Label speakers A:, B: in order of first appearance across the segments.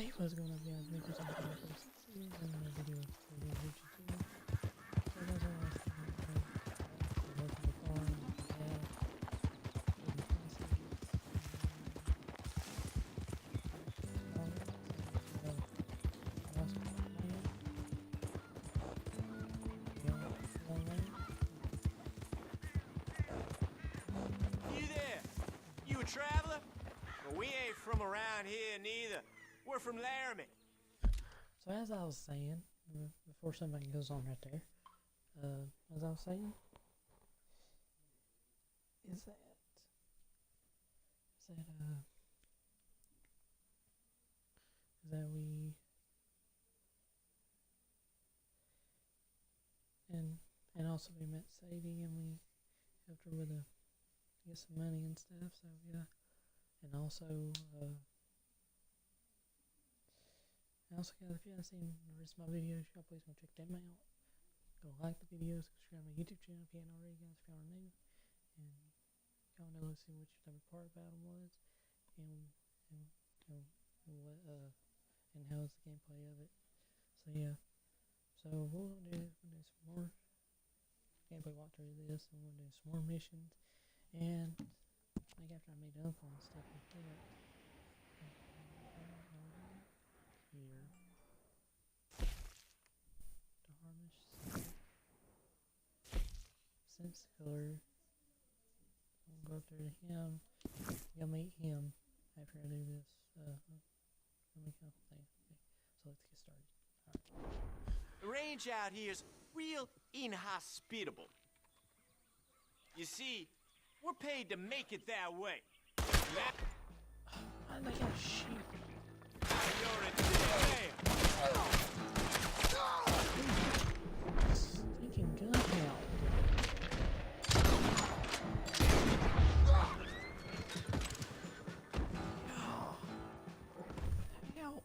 A: Hey, what's going on, guys? Make this video first. This is another video for the YouTube. So that's all I was thinking. Working the farm, dad, getting classes,
B: You there? You a traveler? Well, we ain't from around here neither. We're from Laramie.
A: So as I was saying, before somebody goes on right there, as I was saying, is that we and also we met Sadie and we helped her with get some money and stuff. So yeah, and also guys, if you haven't seen the rest of my videos, y'all please go check them out. Go like the videos, subscribe to my YouTube channel if you haven't already, guys, if y'all are new, and y'all know, see what your favorite part about them was, and what and how's the gameplay of it. So yeah, so we'll do some more gameplay walkthrough of this, and we'll do some more missions, and like after I made up on stuff like that. Here to harness sense color. We'll go up there to him. You'll meet him after I do this. Let me come thing. Okay. So let's get started. Alright.
B: The range out here's real inhospitable. You see, we're paid to make it that way.
A: Why did I got sheep?
B: You're a damn.
A: Stinking gun out. Help.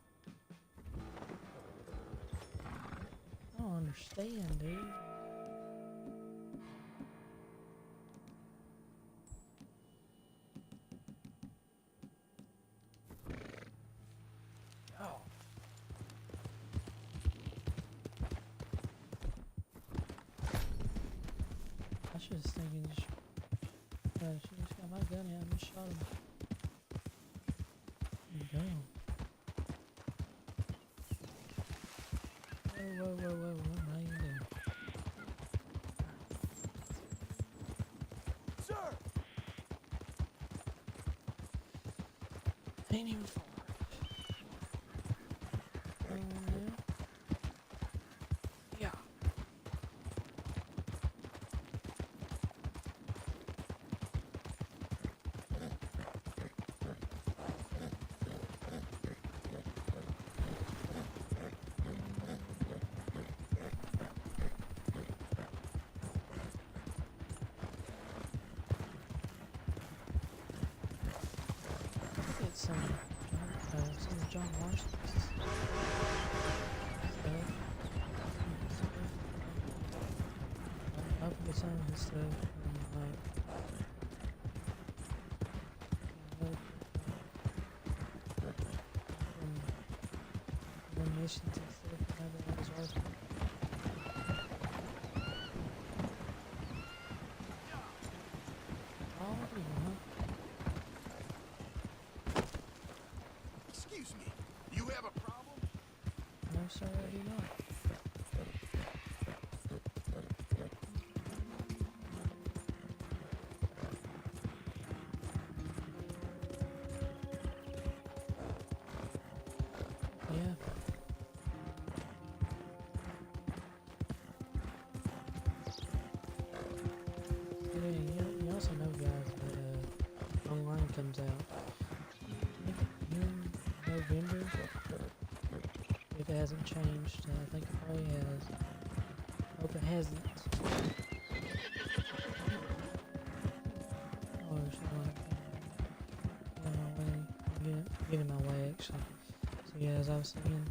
A: I don't understand, dude. Oh. I should have thinking she just got my gun out and just shot him. There you go. Whoa, what am I even doing?
B: Sir!
A: Ain't even forward. Yeah. Get some John Marston's stuff. I'll put some of his stuff in like missions and stuff. Whenever I was working. Oh,
C: Excuse me, you have a problem?
A: no, sir, I do not. Yeah. You also know, guys, that online comes out in November. If it hasn't changed, I think it probably has. I hope it hasn't. Oh, there's someone get in my way, actually. So yeah, as I was saying,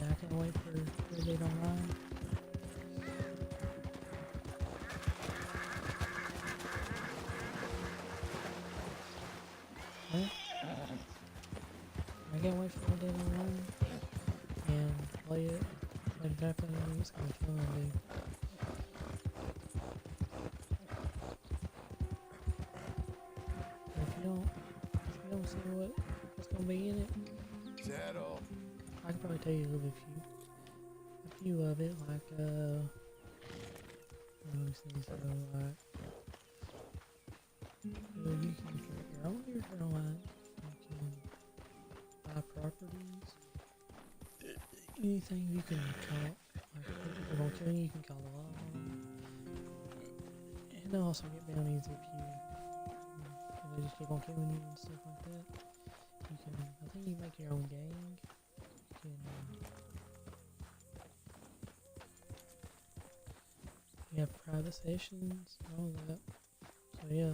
A: I can't wait for Red Dead Online. Huh? can't wait for the day to learn and play it and tap it. It's gonna be fun, dude. If you don't see what's gonna be in it,
C: Is that all?
A: I can probably tell you a few of it, like let me see, so like you can create your own airline, you can buy properties, anything you can call, like if they're gonna kill you, you can call the law on them. And they'll also get bounties if they just keep on killing you and stuff like that. You can, I think you can make your own gang. You can, you have private sessions and all that. So yeah,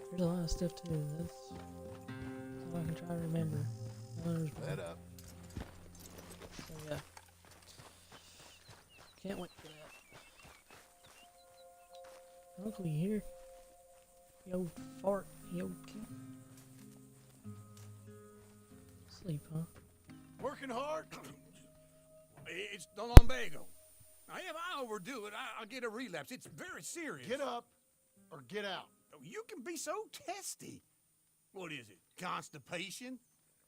A: there's a lot of stuff too. That's all I can try to remember.
C: Let up.
A: So yeah, can't wait for that. Uncle, you here? Yo, fart. Yo, kid. Sleep, huh?
C: Working hard?
D: It's the lumbago. If I overdo it, I'll get a relapse. It's very serious.
C: Get up or get out.
D: You can be so testy. What is it? Constipation?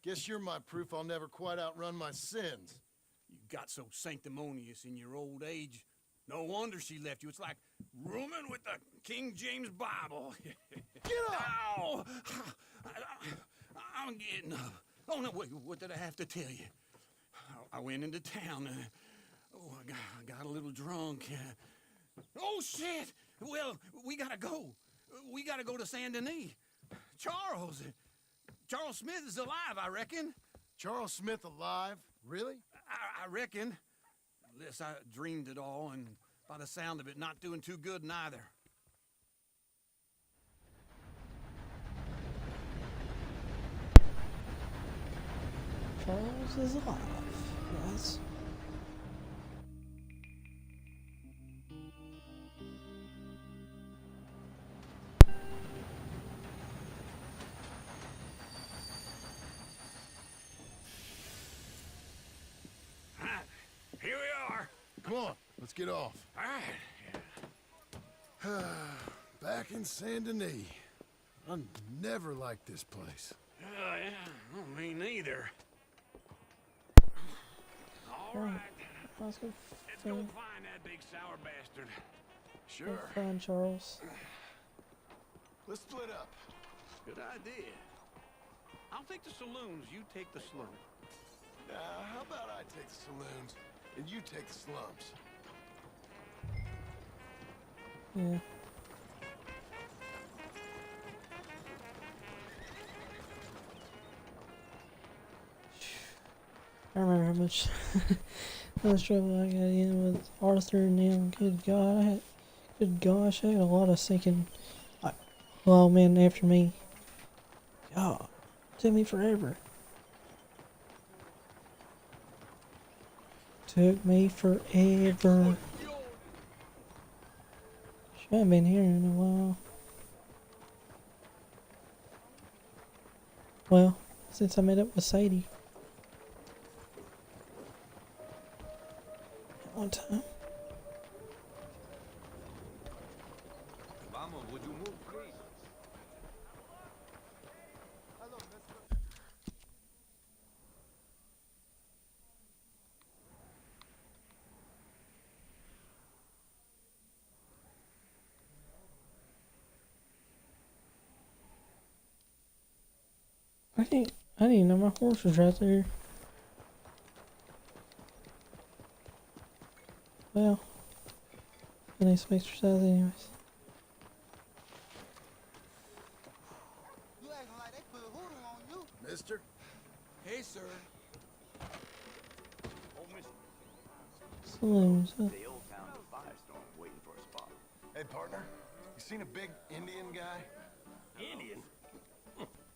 C: Guess you're my proof I'll never quite outrun my sins.
D: You got so sanctimonious in your old age. No wonder she left you. It's like rooming with the King James Bible.
C: Get up!
D: Ow! I'm getting up. Oh, no, wait, what did I have to tell you? I went into town. I got a little drunk. Oh, shit! Well, we gotta go. We gotta go to Saint Denis. Charles Smith is alive, I reckon.
C: Charles Smith alive? Really?
D: I reckon. Unless I dreamed it all, and by the sound of it, not doing too good neither.
A: Charles is alive. Yes.
D: Here we are.
C: Come on, let's get off.
D: All right.
C: Back in Saint Denis. I never liked this place.
D: Yeah, well, me neither. All right.
A: Let's go
D: Let's go find that big sour bastard.
C: Sure.
A: find Charles.
C: Let's split up.
D: Good idea. I'll take the saloons, you take the slum.
C: How about I take the saloons and you take the slums?
A: Yeah. I remember how much trouble I got in with Arthur and them. Good gosh, I had a lot of sinking. Long men after me. God, took me forever. Took me forever. She haven't been here in a while. Well, since I met up with Sadie. At one time.
E: Mama, would you move, please?
A: I didn't even know my horse was right there. Well, I need some exercise anyways.
F: You acting like they put hoodoo on you.
C: Mister?
D: Hey, sir.
A: Saloons, huh?
E: The old town of Firestorm waiting for a spot.
C: Hey, partner. You seen a big Indian guy?
G: Indian?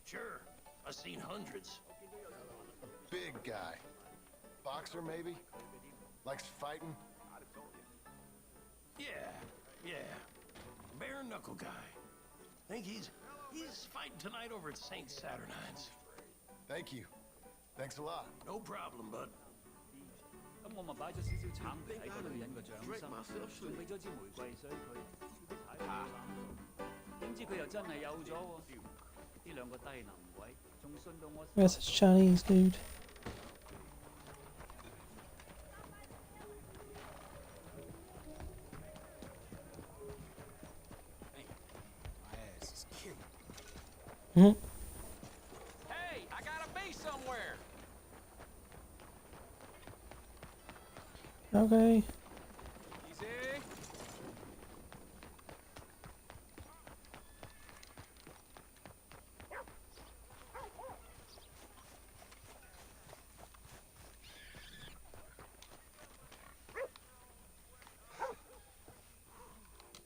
G: Sure. I've seen hundreds.
C: A big guy. Boxer, maybe? Likes fighting?
G: Yeah. Bare knuckle guy. Think he's fighting tonight over at St. Saturnine's.
C: Thank you. Thanks a lot.
G: No problem, bud.
H: 咁我咪擺咗少少橙皮喺個女人個掌心，仲俾咗支玫瑰水佢，踩喺個籃度。點知佢又真係有咗喎！呢兩個低能鬼仲信到我。
A: That's a Chinese dude.
C: My ass is kicked.
A: Hmm.
B: Hey, I gotta be somewhere.
A: Okay.
B: Easy.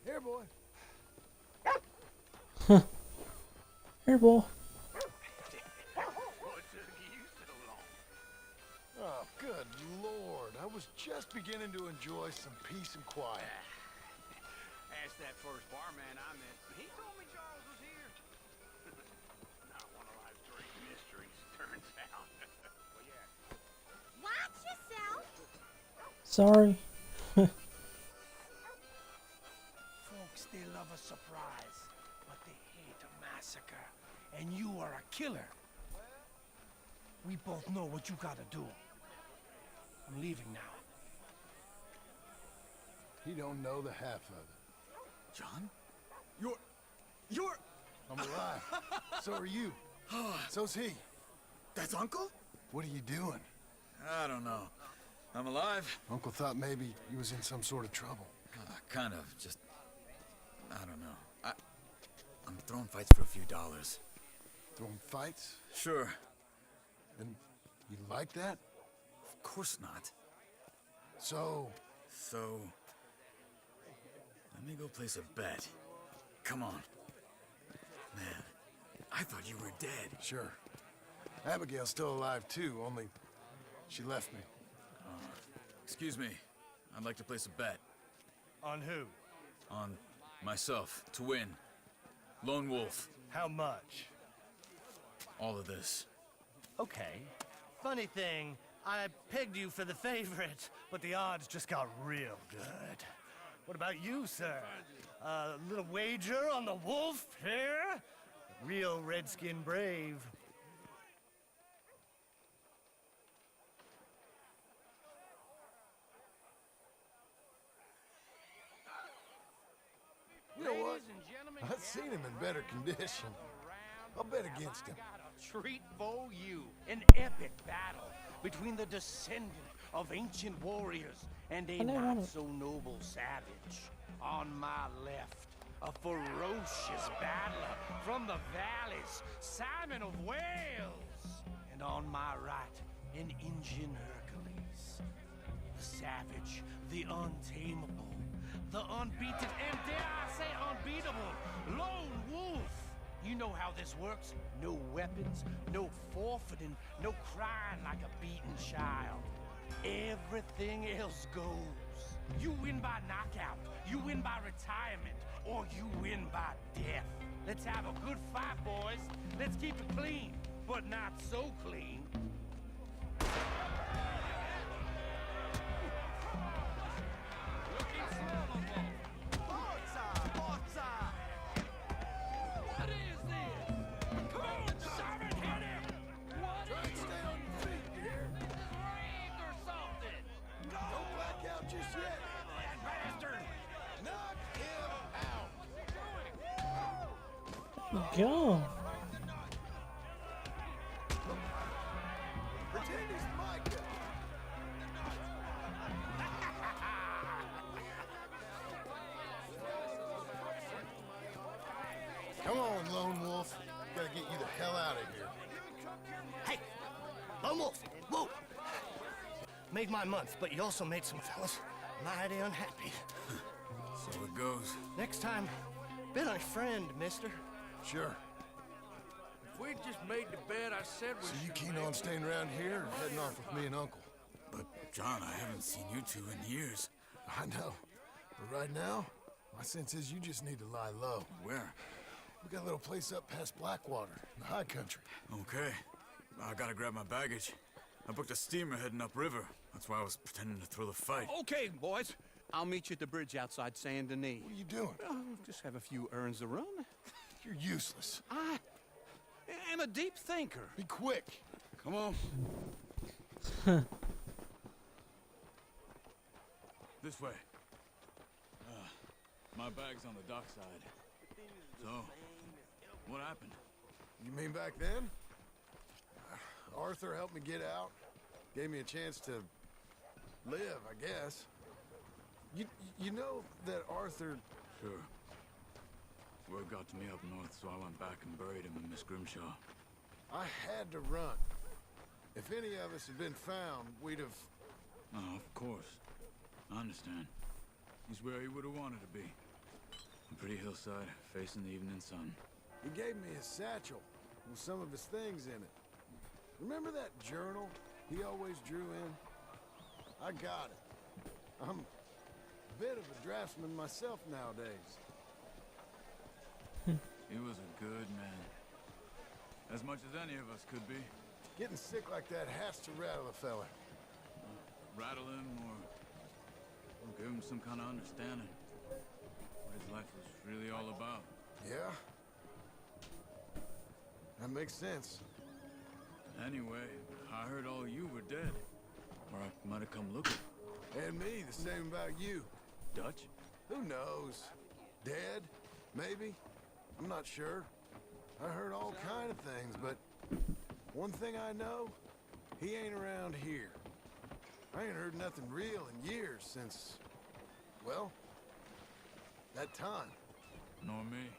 C: Here, boy.
A: Here, boy.
G: What took you so long?
C: Oh, good lord. I was just beginning to enjoy some peace and quiet.
D: Asked that first barman I met. He told me Charles was here. Not one of life's great mysteries, turns out. Well, yeah.
I: Watch yourself.
A: Sorry.
G: Folks, they love a surprise, but they hate a massacre. And you are a killer. We both know what you gotta do. I'm leaving now.
C: He don't know the half of it.
D: John? You're...
C: I'm alive. So are you. So's he.
D: That's Uncle?
C: What are you doing?
J: I don't know. I'm alive.
C: Uncle thought maybe he was in some sort of trouble.
J: Kind of. Just... I don't know. I'm throwing fights for a few dollars.
C: Throwing fights?
J: Sure.
C: And you like that?
J: Of course not.
C: So,
J: So... Let me go place a bet. Come on. Man, I thought you were dead.
C: sure. Abigail's still alive too, only she left me.
J: Excuse me. I'd like to place a bet.
G: On who?
J: On myself, to win. Lone Wolf.
G: How much?
J: All of this.
G: Okay. Funny thing, I pegged you for the favorite, but the odds just got real good. What about you, sir? A little wager on the wolf here? Real redskin brave.
C: You know what? I've seen him in better condition. I'll bet against him.
F: Treat for you. An epic battle between the descendant of ancient warriors and a
A: I don't want it.
F: not-so-noble savage. On my left, a ferocious battler from the valleys, Simon of Wales. And on my right, an Indian Hercules. The savage, the untamable, the unbeaten, and dare I say unbeatable, Lone Wolf. You know how this works. No weapons, no forfeiting, no crying like a beaten child. Everything else goes. You win by knockout, you win by retirement, or you win by death. Let's have a good fight, boys. Let's keep it clean, but not so clean.
B: What is this? Come on, Simon, hit him! What
C: Try and stay on your feet, you hear?
B: screamed or something?
C: Don't black out just yet.
B: That bastard!
C: Knock him out.
A: Go.
C: Pretend he's Micah. Come on, Lone Wolf. Gotta get you the hell out of here.
G: Hey! Lone Wolf! Whoa! Made my month, but you also made some fellas mighty unhappy.
J: So it goes.
G: Next time, bet on a friend, mister.
C: Sure.
G: If we'd just made the bet I said we
C: So you keen on staying around here or heading off with me and Uncle?
J: But, John, I haven't seen you two in years.
C: I know. But right now, my sense is you just need to lie low.
J: Where?
C: We got a little place up past Blackwater, in the high country.
J: Okay. I gotta grab my baggage. I booked a steamer heading upriver. That's why I was pretending to throw the fight.
D: Okay, boys. I'll meet you at the bridge outside Saint Denis.
C: What are you doing?
D: Just have a few errands to run.
C: You're useless.
D: I am a deep thinker.
C: Be quick.
J: Come on. This way. My bag's on the dockside. So, what happened?
C: You mean back then? Arthur helped me get out. Gave me a chance to live, I guess. You know that Arthur...
J: Sure. Word got to me up north, so I went back and buried him in Miss Grimshaw.
C: I had to run. If any of us had been found, we'd have...
J: Oh, of course. I understand. He's where he would have wanted to be. A pretty hillside, facing the evening sun.
C: He gave me his satchel with some of his things in it. Remember that journal he always drew in? I got it. I'm a bit of a draftsman myself nowadays.
J: He was a good man. As much as any of us could be.
C: Getting sick like that has to rattle a fella.
J: Rattle him or give him some kind of understanding. What his life was really all about.
C: Yeah? That makes sense.
J: Anyway, I heard all you were dead. Or I might have come looking.
C: And me, the same about you.
J: Dutch?
C: Who knows? Dead? Maybe? I'm not sure. I heard all kind of things, but one thing I know, he ain't around here. I ain't heard nothing real in years since, well, that time.
J: Nor me.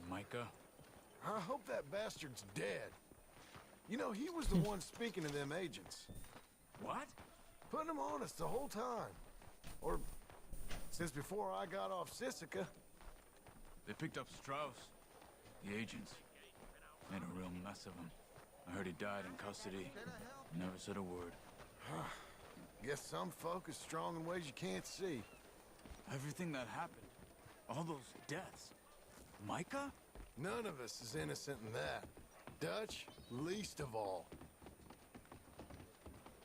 J: Micah?
C: I hope that bastard's dead. You know, he was the one speaking to them agents.
J: What?
C: Putting them on us the whole time. Or since before I got off Sisika.
J: They picked up Strauss. The agents. Made a real mess of him. I heard he died in custody. Never said a word.
C: Guess some folk is strong in ways you can't see.
J: Everything that happened. All those deaths. Micah?
C: None of us is innocent in that. Dutch, least of all.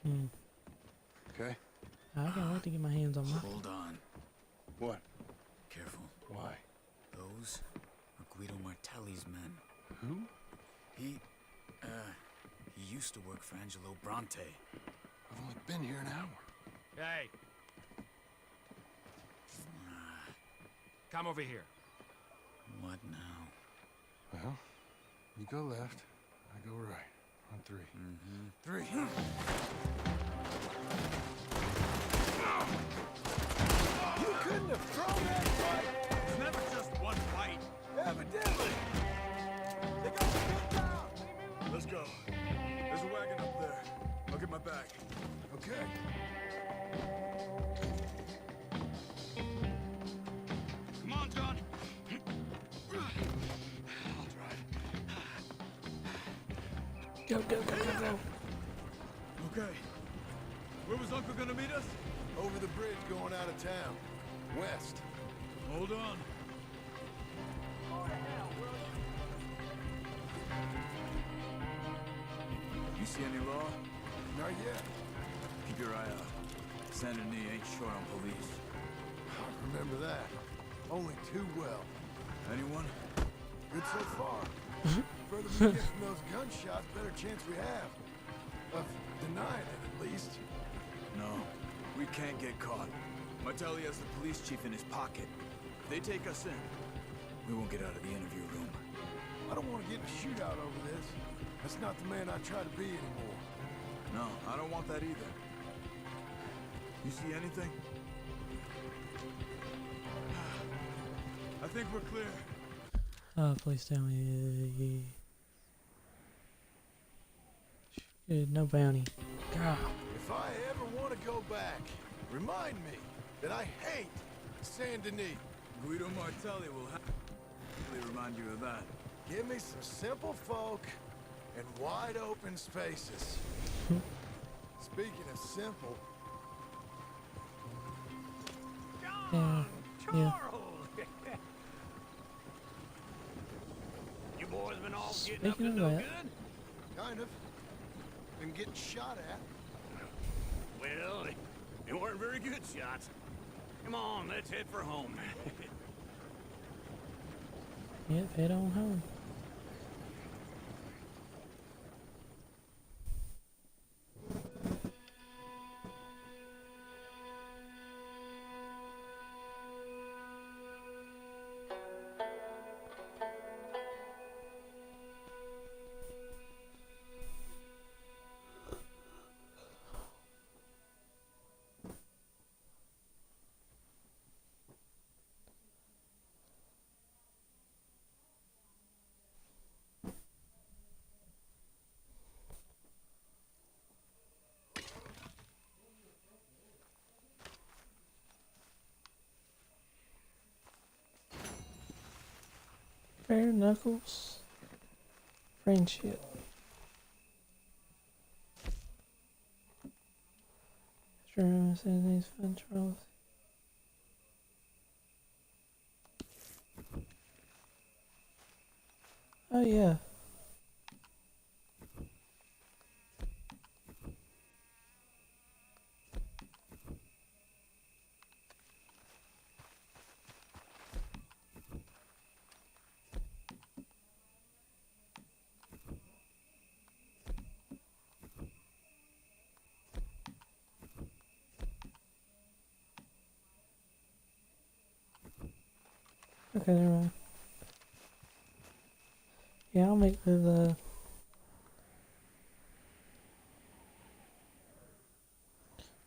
C: Okay?
A: I can't wait to get my hands on my...
J: Hold on.
C: What?
J: Careful.
C: Why?
J: Those are Guido Martelli's men.
C: Who?
J: He used to work for Angelo Bronte.
C: I've only been here an hour.
F: Hey. Come over here.
J: What now?
C: Well, you go left, I go right. On three. Three. You couldn't have thrown that fight!
J: It's never just one fight.
C: Evidently! They got me pinned down!
J: Let's go. There's a wagon up there. I'll get my bag.
C: Okay.
D: Come on, John. I'll drive.
A: Go, go, go, go, go.
J: Okay. Where was Uncle gonna meet us?
C: Over the bridge going out of town. West.
J: Hold on. You see any law?
C: Not yet.
J: Keep your eye out. Saint Denis ain't short on police.
C: I remember that. Only too well.
J: Anyone?
C: Good so far. Further we get from those gunshots, better chance we have. Of denying it, at least.
J: No. We can't get caught. Martelli has the police chief in his pocket. If they take us in, we won't get out of the interview room.
C: I don't want to get in a shootout over this. That's not the man I try to be anymore.
J: No, I don't want that either. You see anything? I think we're clear.
A: Please tell me. Good, no bounty. God.
C: If I ever want to go back, remind me that I hate Saint Denis.
J: Guido Martelli will happily remind you of that.
C: Give me some simple folk and wide open spaces. Speaking of simple,
A: Yeah. Yeah.
F: You boys been all getting up
A: Speaking
F: to
A: of
F: no
A: that.
F: good?
C: Kind of. Been getting shot at.
D: Well, they weren't very good shots. Come on, let's head for home.
A: Yep, head on home. Bare knuckles. Friendship. Sure, I said these fun trolls. Oh yeah. Okay, never mind. Yeah, I'll make with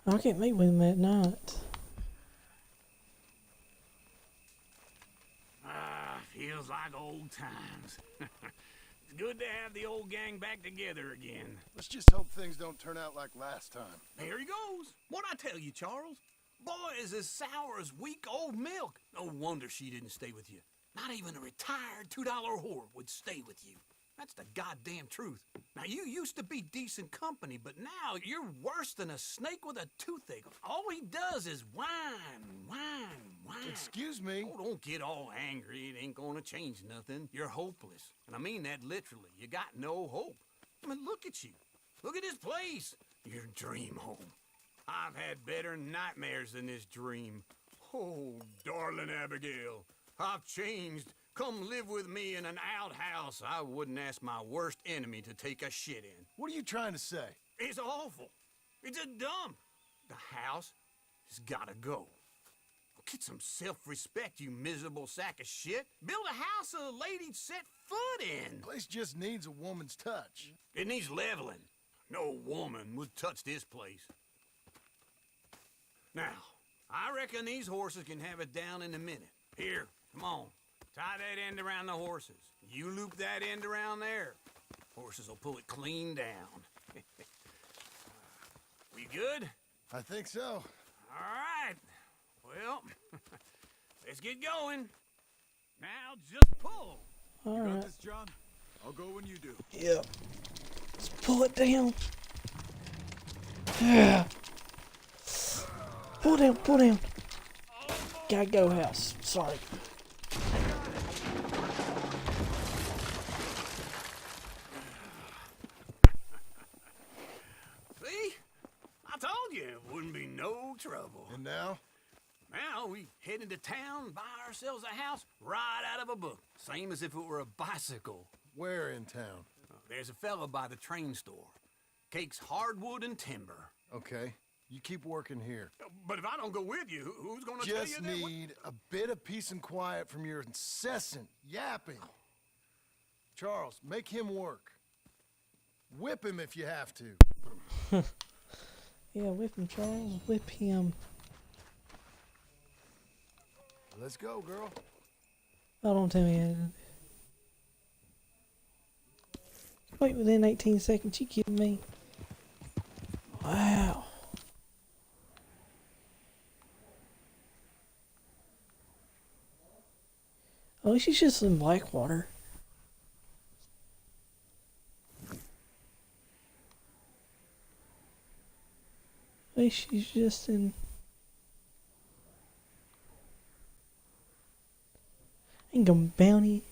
A: I can't meet with him at night.
D: Feels like old times. It's good to have the old gang back together again.
C: Let's just hope things don't turn out like last time.
D: There he goes. What'd I tell you, Charles? Boy is as sour as weak old milk. No wonder she didn't stay with you. Not even a retired $2 whore would stay with you. That's the goddamn truth. Now, you used to be decent company, but now you're worse than a snake with a toothache. All he does is whine, whine, whine.
C: Excuse me?
D: Oh, don't get all angry. It ain't gonna change nothing. You're hopeless. And I mean that literally. You got no hope. I mean, look at you. Look at this place. Your dream home. I've had better nightmares than this dream. Oh, darling Abigail, I've changed. Come live with me in an outhouse I wouldn't ask my worst enemy to take a shit in.
C: What are you trying to say?
D: It's awful. It's a dump. The house has gotta go. Get some self-respect, you miserable sack of shit. Build a house a lady'd set foot in.
C: The place just needs a woman's touch.
D: It needs leveling. No woman would touch this place. Now, I reckon these horses can have it down in a minute. Here, come on. Tie that end around the horses. You loop that end around there. Horses will pull it clean down. We good?
C: I think so.
D: All right. Well, let's get going. Now just pull.
A: Alright.
J: This, John? I'll go when you do.
A: Yep. Let's pull it down. Yeah. Pull down, pull down. Gotta go house. Sorry.
D: See? I told you it wouldn't be no trouble.
C: And now?
D: Now we head into town, buy ourselves a house right out of a book. Same as if it were a bicycle.
C: Where in town?
D: There's a fella by the train store. Cakes hardwood and timber.
C: Okay. You keep working here.
D: But if I don't go with you, who's gonna tell you
C: Just
D: that?
C: need a bit of peace and quiet from your incessant yapping. Charles, make him work. Whip him if you have to.
A: Yeah, whip him, Charles. Whip him.
C: Let's go, girl.
A: Oh, don't tell me that. Wait within 18 seconds. You kidding me? Wow. At least she's just in Blackwater. At least she's just in... Ain't gonna bounty.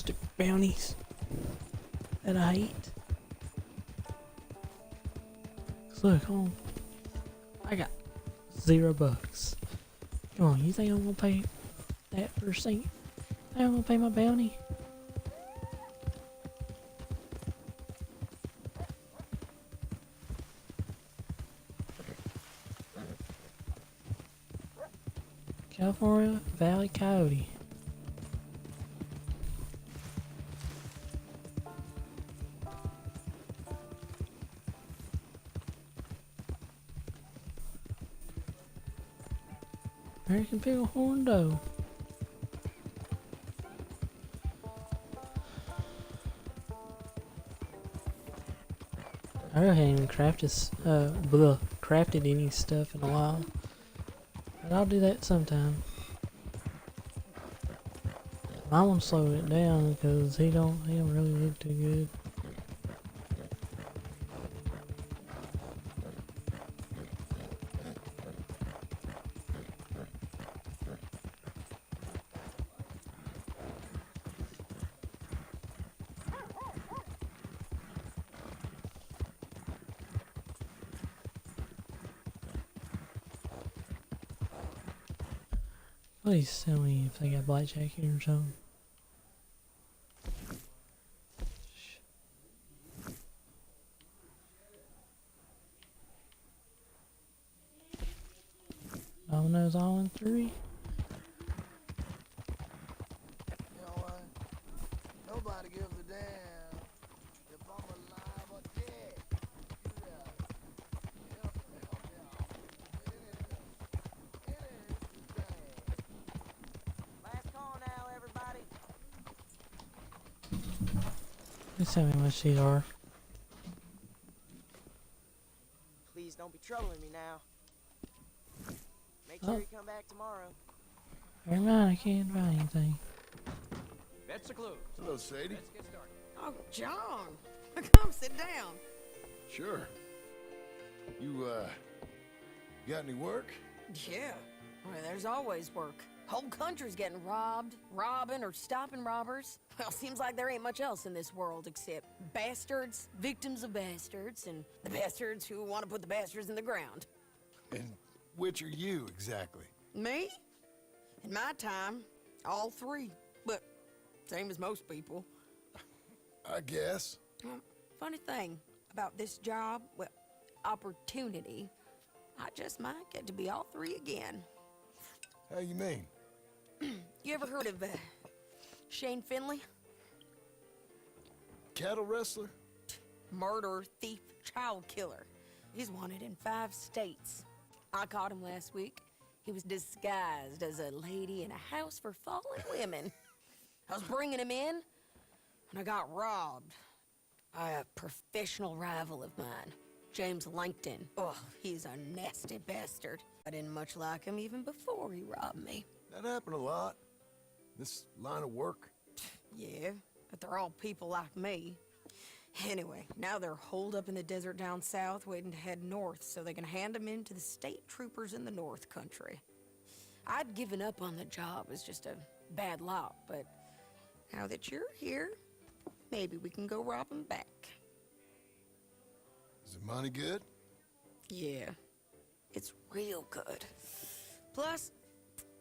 A: Stupid bounties that I hate. 'Cause look, I got $0. Come on, you think I'm gonna pay that for a second? Think I'm gonna pay my bounty? California Valley Coyote. American Bighorn Doe. I really haven't even crafted any stuff in a while. But I'll do that sometime. I want to slow it down because he don't really look too good. Please tell me if they got blackjack here or something. Dominoes all in 3.
C: You know what? Nobody gives a damn if I'm alive or dead.
K: Last call now, everybody.
A: Please tell me how much these are.
K: Please don't be troubling me now. Make sure you come back tomorrow.
A: Never mind, I can't buy anything.
B: That's the clue.
C: Hello, Sadie.
B: Let's get started.
L: Oh, John. Come sit down.
C: Sure. You, got any work?
L: Yeah. Well, there's always work. Whole country's getting robbed, robbing, or stopping robbers. Well, seems like there ain't much else in this world except bastards, victims of bastards, and the bastards who want to put the bastards in the ground.
C: And which are you, exactly?
L: Me? In my time, all 3. But same as most people.
C: I guess.
L: Funny thing about this job, well, opportunity, I just might get to be all 3 again.
C: How you mean?
L: You ever heard of Shane Finley?
C: Cattle wrestler?
L: Murderer, thief, child killer. He's wanted in 5 states. I caught him last week. He was disguised as a lady in a house for fallen women. I was bringing him in, and I got robbed by a professional rival of mine, James Langton. Oh, he's a nasty bastard. I didn't much like him even before he robbed me.
C: That happened a lot. This line of work.
L: Yeah, but they're all people like me. Anyway, now they're holed up in the desert down south, waiting to head north so they can hand them in to the state troopers in the north country. I'd given up on the job as just a bad lot, but now that you're here, maybe we can go rob them back.
C: Is the money good?
L: Yeah, it's real good. Plus,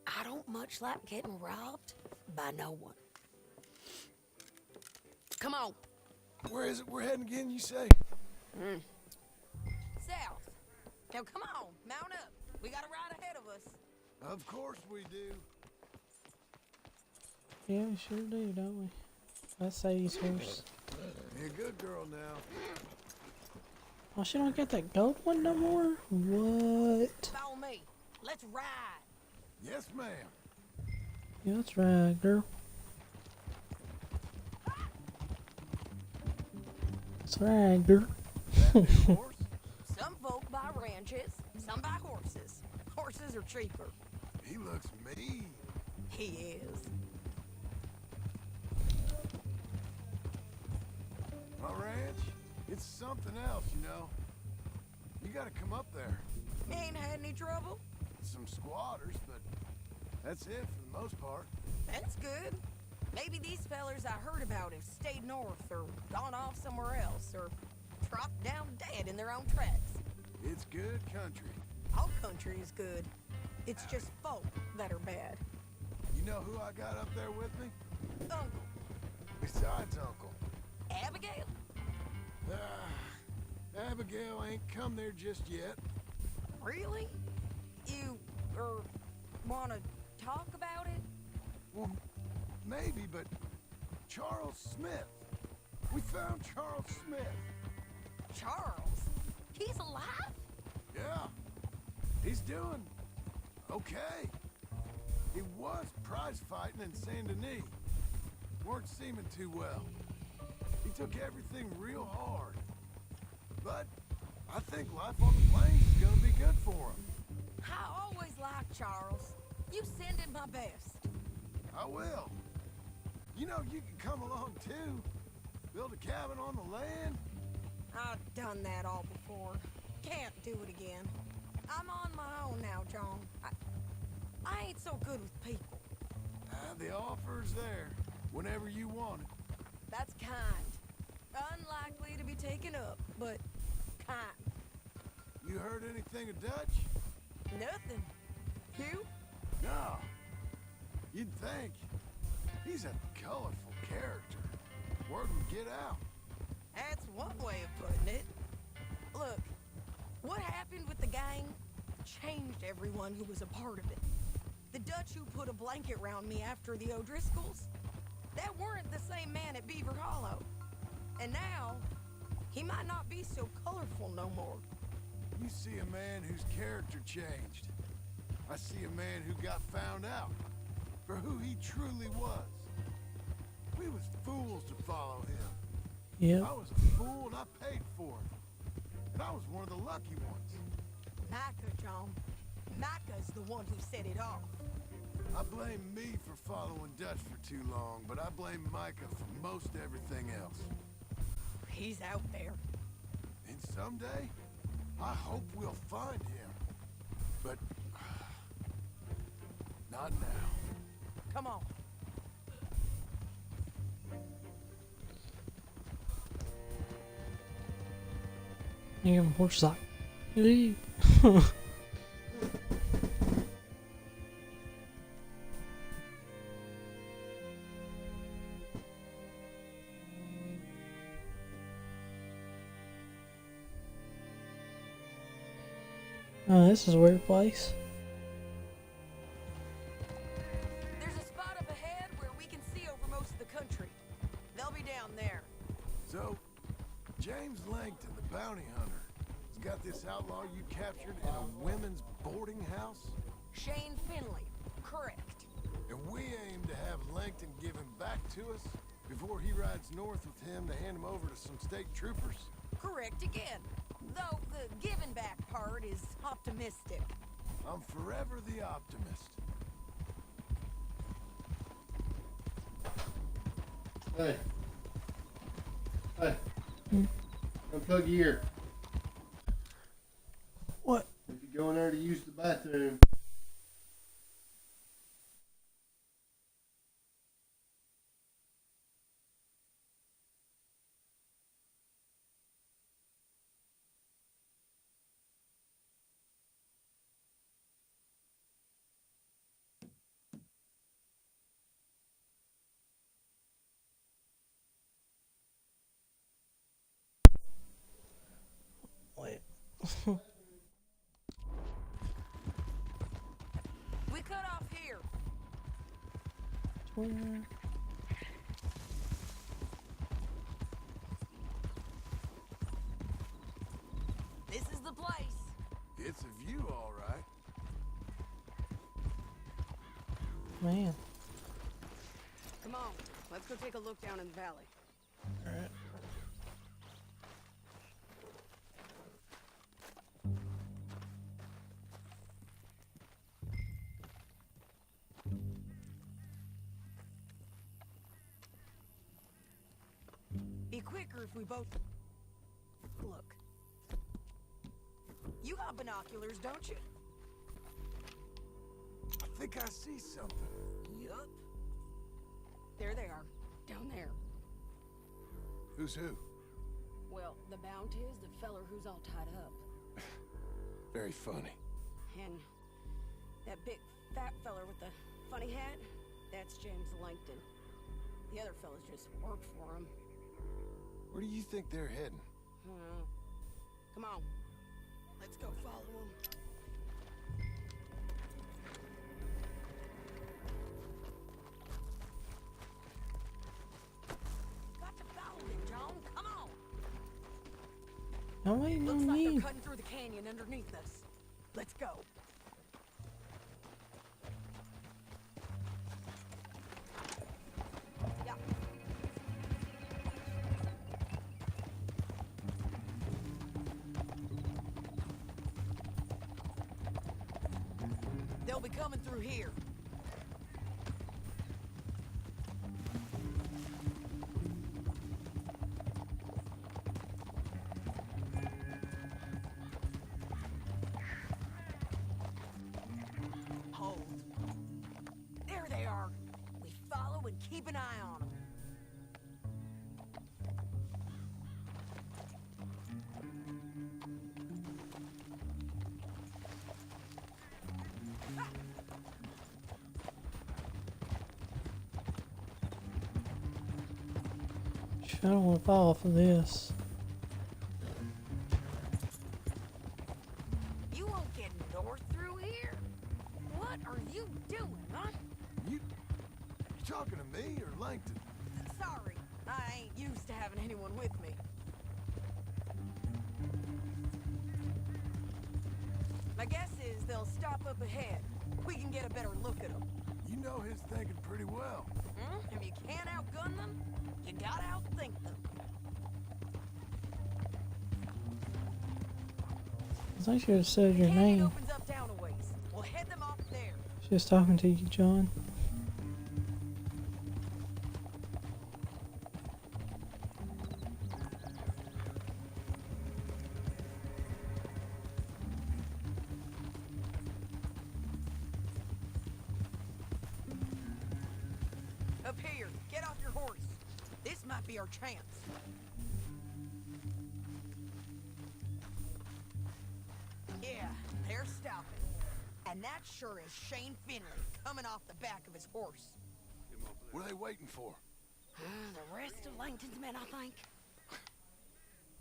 L: I don't much like getting robbed by no one. Come on.
C: Where is it we're heading again, you say?
L: South. Now come on, mount up. We got a ride ahead of us.
C: Of course we do.
A: Yeah, we sure do, don't we? That's Sadie's horse.
C: Be a good girl now.
A: Oh, she don't got that gold one no more? What?
L: Follow me. Let's ride.
C: Yes, ma'am.
A: Yeah, that's right, girl. That's right, girl.
C: Horse?
L: Some folk buy ranches, some buy horses. Horses are cheaper.
C: He looks mean.
L: He is.
C: My ranch, it's something else, you know. You gotta come up there.
L: Ain't had any trouble?
C: Some squatters, but that's it for the most part.
L: That's good. Maybe these fellers I heard about have stayed north or gone off somewhere else or dropped down dead in their own tracks.
C: It's good country.
L: All country is good. It's just folk that are bad.
C: You know who I got up there with me?
L: Uncle.
C: Besides Uncle.
L: Abigail?
C: Abigail ain't come there just yet.
L: Really? You, wanna talk about it?
C: Well, maybe, but Charles Smith. We found Charles Smith.
L: Charles? He's alive?
C: Yeah. He's doing okay. He was prize fighting in Saint Denis. Weren't seeming too well. He took everything real hard. But I think life on the plains is gonna be good for him.
L: I always liked Charles. You send him my best.
C: I will. You know, you can come along too. Build a cabin on the land.
L: I've done that all before. Can't do it again. I'm on my own now, John. I ain't so good with people.
C: The offer's there whenever you want it.
L: That's kind. Unlikely to be taken up, but kind.
C: You heard anything of Dutch?
L: Nothing. You?
C: No. You'd think. He's a colorful character. Word would get out.
L: That's one way of putting it. Look, what happened with the gang changed everyone who was a part of it. The Dutch who put a blanket round me after the O'Driscolls, that weren't the same man at Beaver Hollow. And now, he might not be so colorful no more.
C: You see a man whose character changed. I see a man who got found out for who he truly was. We was fools to follow him.
A: Yep.
C: I was a fool and I paid for it. And I was one of the lucky ones.
L: Micah, John. Micah's the one who set it off.
C: I blame me for following Dutch for too long, but I blame Micah for most everything else.
L: He's out there.
C: And someday, I hope we'll find him. But not now.
L: Come on.
A: You give him horse sock. Leave. Oh, this is a weird place.
L: There's a spot up ahead where we can see over most of the country. They'll be down there.
C: So, James Langton, the bounty hunter, has got this outlaw you captured in a women's boarding house?
L: Shane Finley. Correct.
C: And we aim to have Langton give him back to us before he rides north with him to hand him over to some state troopers?
L: Correct again. Though the giving back part is optimistic.
C: I'm forever the optimist.
M: Hey. Hey. Unplug your ear.
A: What?
M: If you go in there to use the bathroom.
A: Wait.
L: We cut off here.
A: Where?
L: This is the place.
C: It's a view, all right.
A: Man.
N: Come on, let's go take a look down in the valley.
A: Alright.
L: Be quicker if we both... Look. You got binoculars, don't you?
C: I think I see something.
L: Yup.
N: There they are, down there.
C: Who's who?
N: Well, the Bounty is the feller who's all tied up.
C: Very funny.
N: And that big fat feller with the funny hat, that's James Langton. The other fellas just work for him.
C: Where do you think they're heading?
N: Come on, let's go follow him. Got to follow him, John. Come on.
A: I'm waiting
N: Looks
A: on
N: like
A: you.
N: they're cutting through the canyon underneath us. Let's go. Yeah. They'll be coming through here. Hold. There they are. We follow and keep an eye on them.
A: I don't want to fall off of this.
N: You won't get north through here. What are you doing, huh?
C: You talking to me or Langton?
N: Sorry, I ain't used to having anyone with me. My guess is they'll stop up ahead. We can get a better look at them.
C: You know his thinking pretty well.
N: If you can't outgun them, you gotta outthink them.
A: I think she just said your
N: Canyon
A: name.
N: opens up down a ways. We'll head them off there.
A: She was talking to you, John.
N: Up here, get off your horse. This might be our chance. Yeah, they're stopping. And that sure is Shane Finley coming off the back of his horse.
C: What are they waiting for?
N: The rest of Langton's men, I think.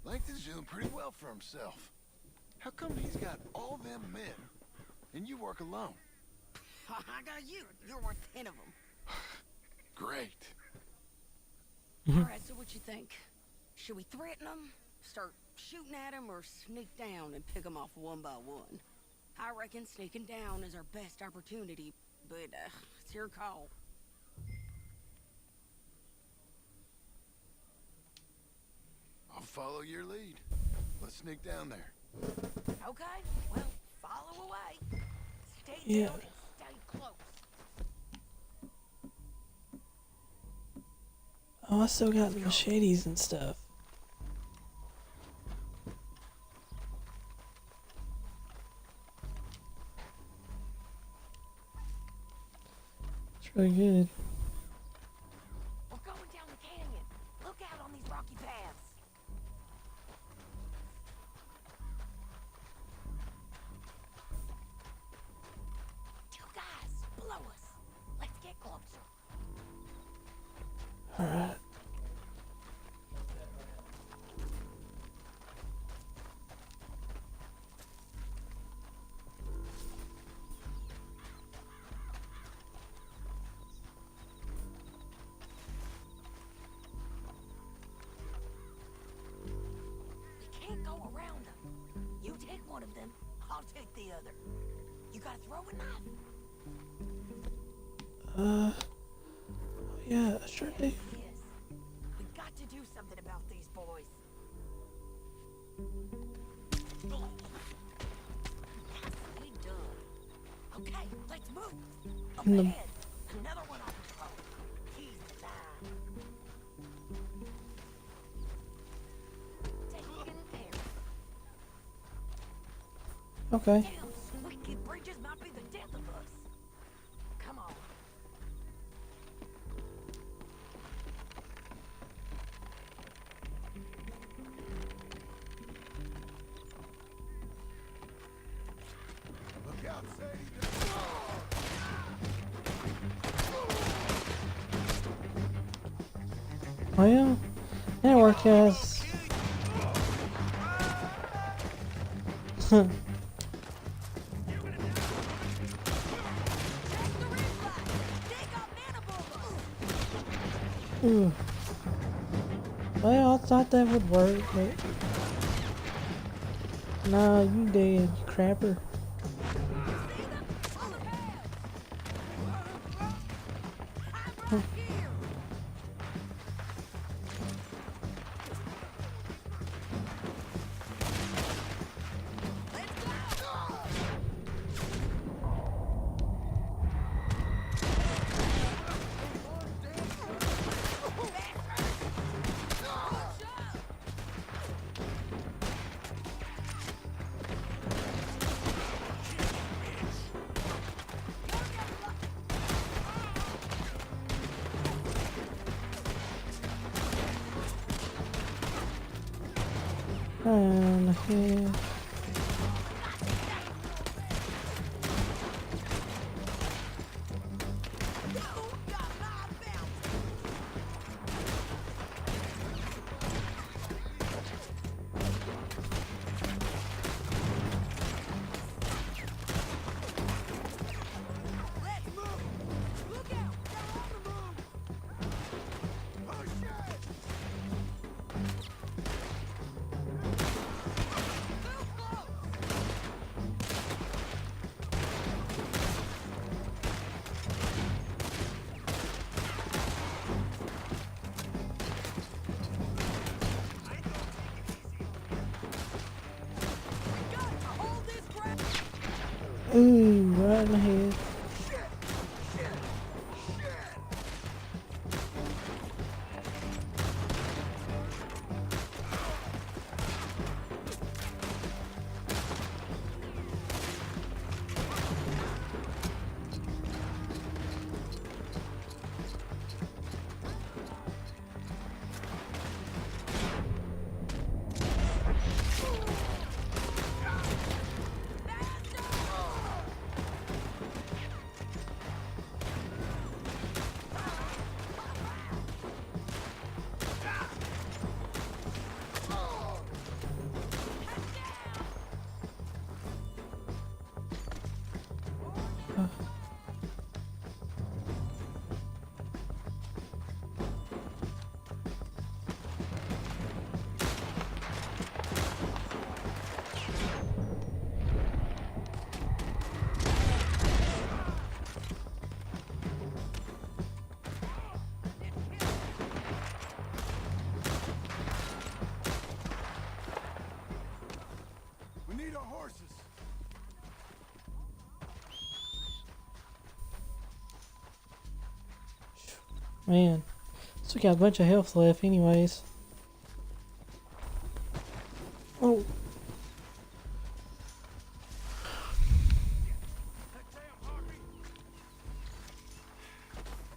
C: Langton's doing pretty well for himself. How come he's got all them men and you work alone?
N: I got you. You're worth 10 of them.
C: Great.
N: All right, so what you think? Should we threaten them, start shooting at them, or sneak down and pick them off one by one? I reckon sneaking down is our best opportunity, but it's your call.
C: I'll follow your lead. Let's sneak down there.
N: Okay, well, follow away. Stay
A: Yeah.
N: down and stay close.
A: Oh, I still got the machetes and stuff. It's really good.
N: We're going down the canyon. Look out on these rocky paths. Two guys below us. Let's get closer.
A: Alright.
N: We can't go around them. You take one of them, I'll take the other. You got a throwing knife?
A: Yeah, I sure do.
N: Yes. We got to do something about these boys. Nicely done. Okay, let's move. Up
A: In the-
N: ahead, another one on the road. He's alive. Taken care of.
A: Okay.
N: Damn, squeaky bridges might be the death of us. Come on.
A: Network guys. Ooh. Well, I thought that would work, but nah, you dead, you crapper. Down here. Ooh, right in the head.
C: We need our horses.
A: Man, still got a bunch of health left anyways. Oh.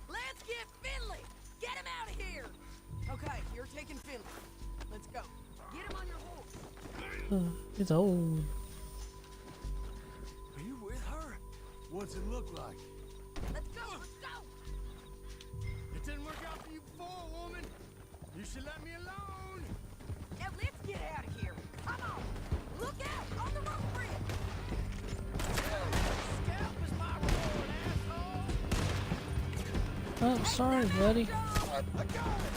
N: Let's get Finley! Get him out of here! Okay, you're taking Finley. Let's go. Get him on your horse.
A: It's old.
C: Are you with her? What's it look like?
N: Let's go, let's go!
F: It didn't work out for you before, woman. You should let me alone.
N: Now let's get out of here. Come on! Look out! On the road bridge!
F: Scalp is my reward, asshole.
A: Oh, sorry, buddy.
F: I got it.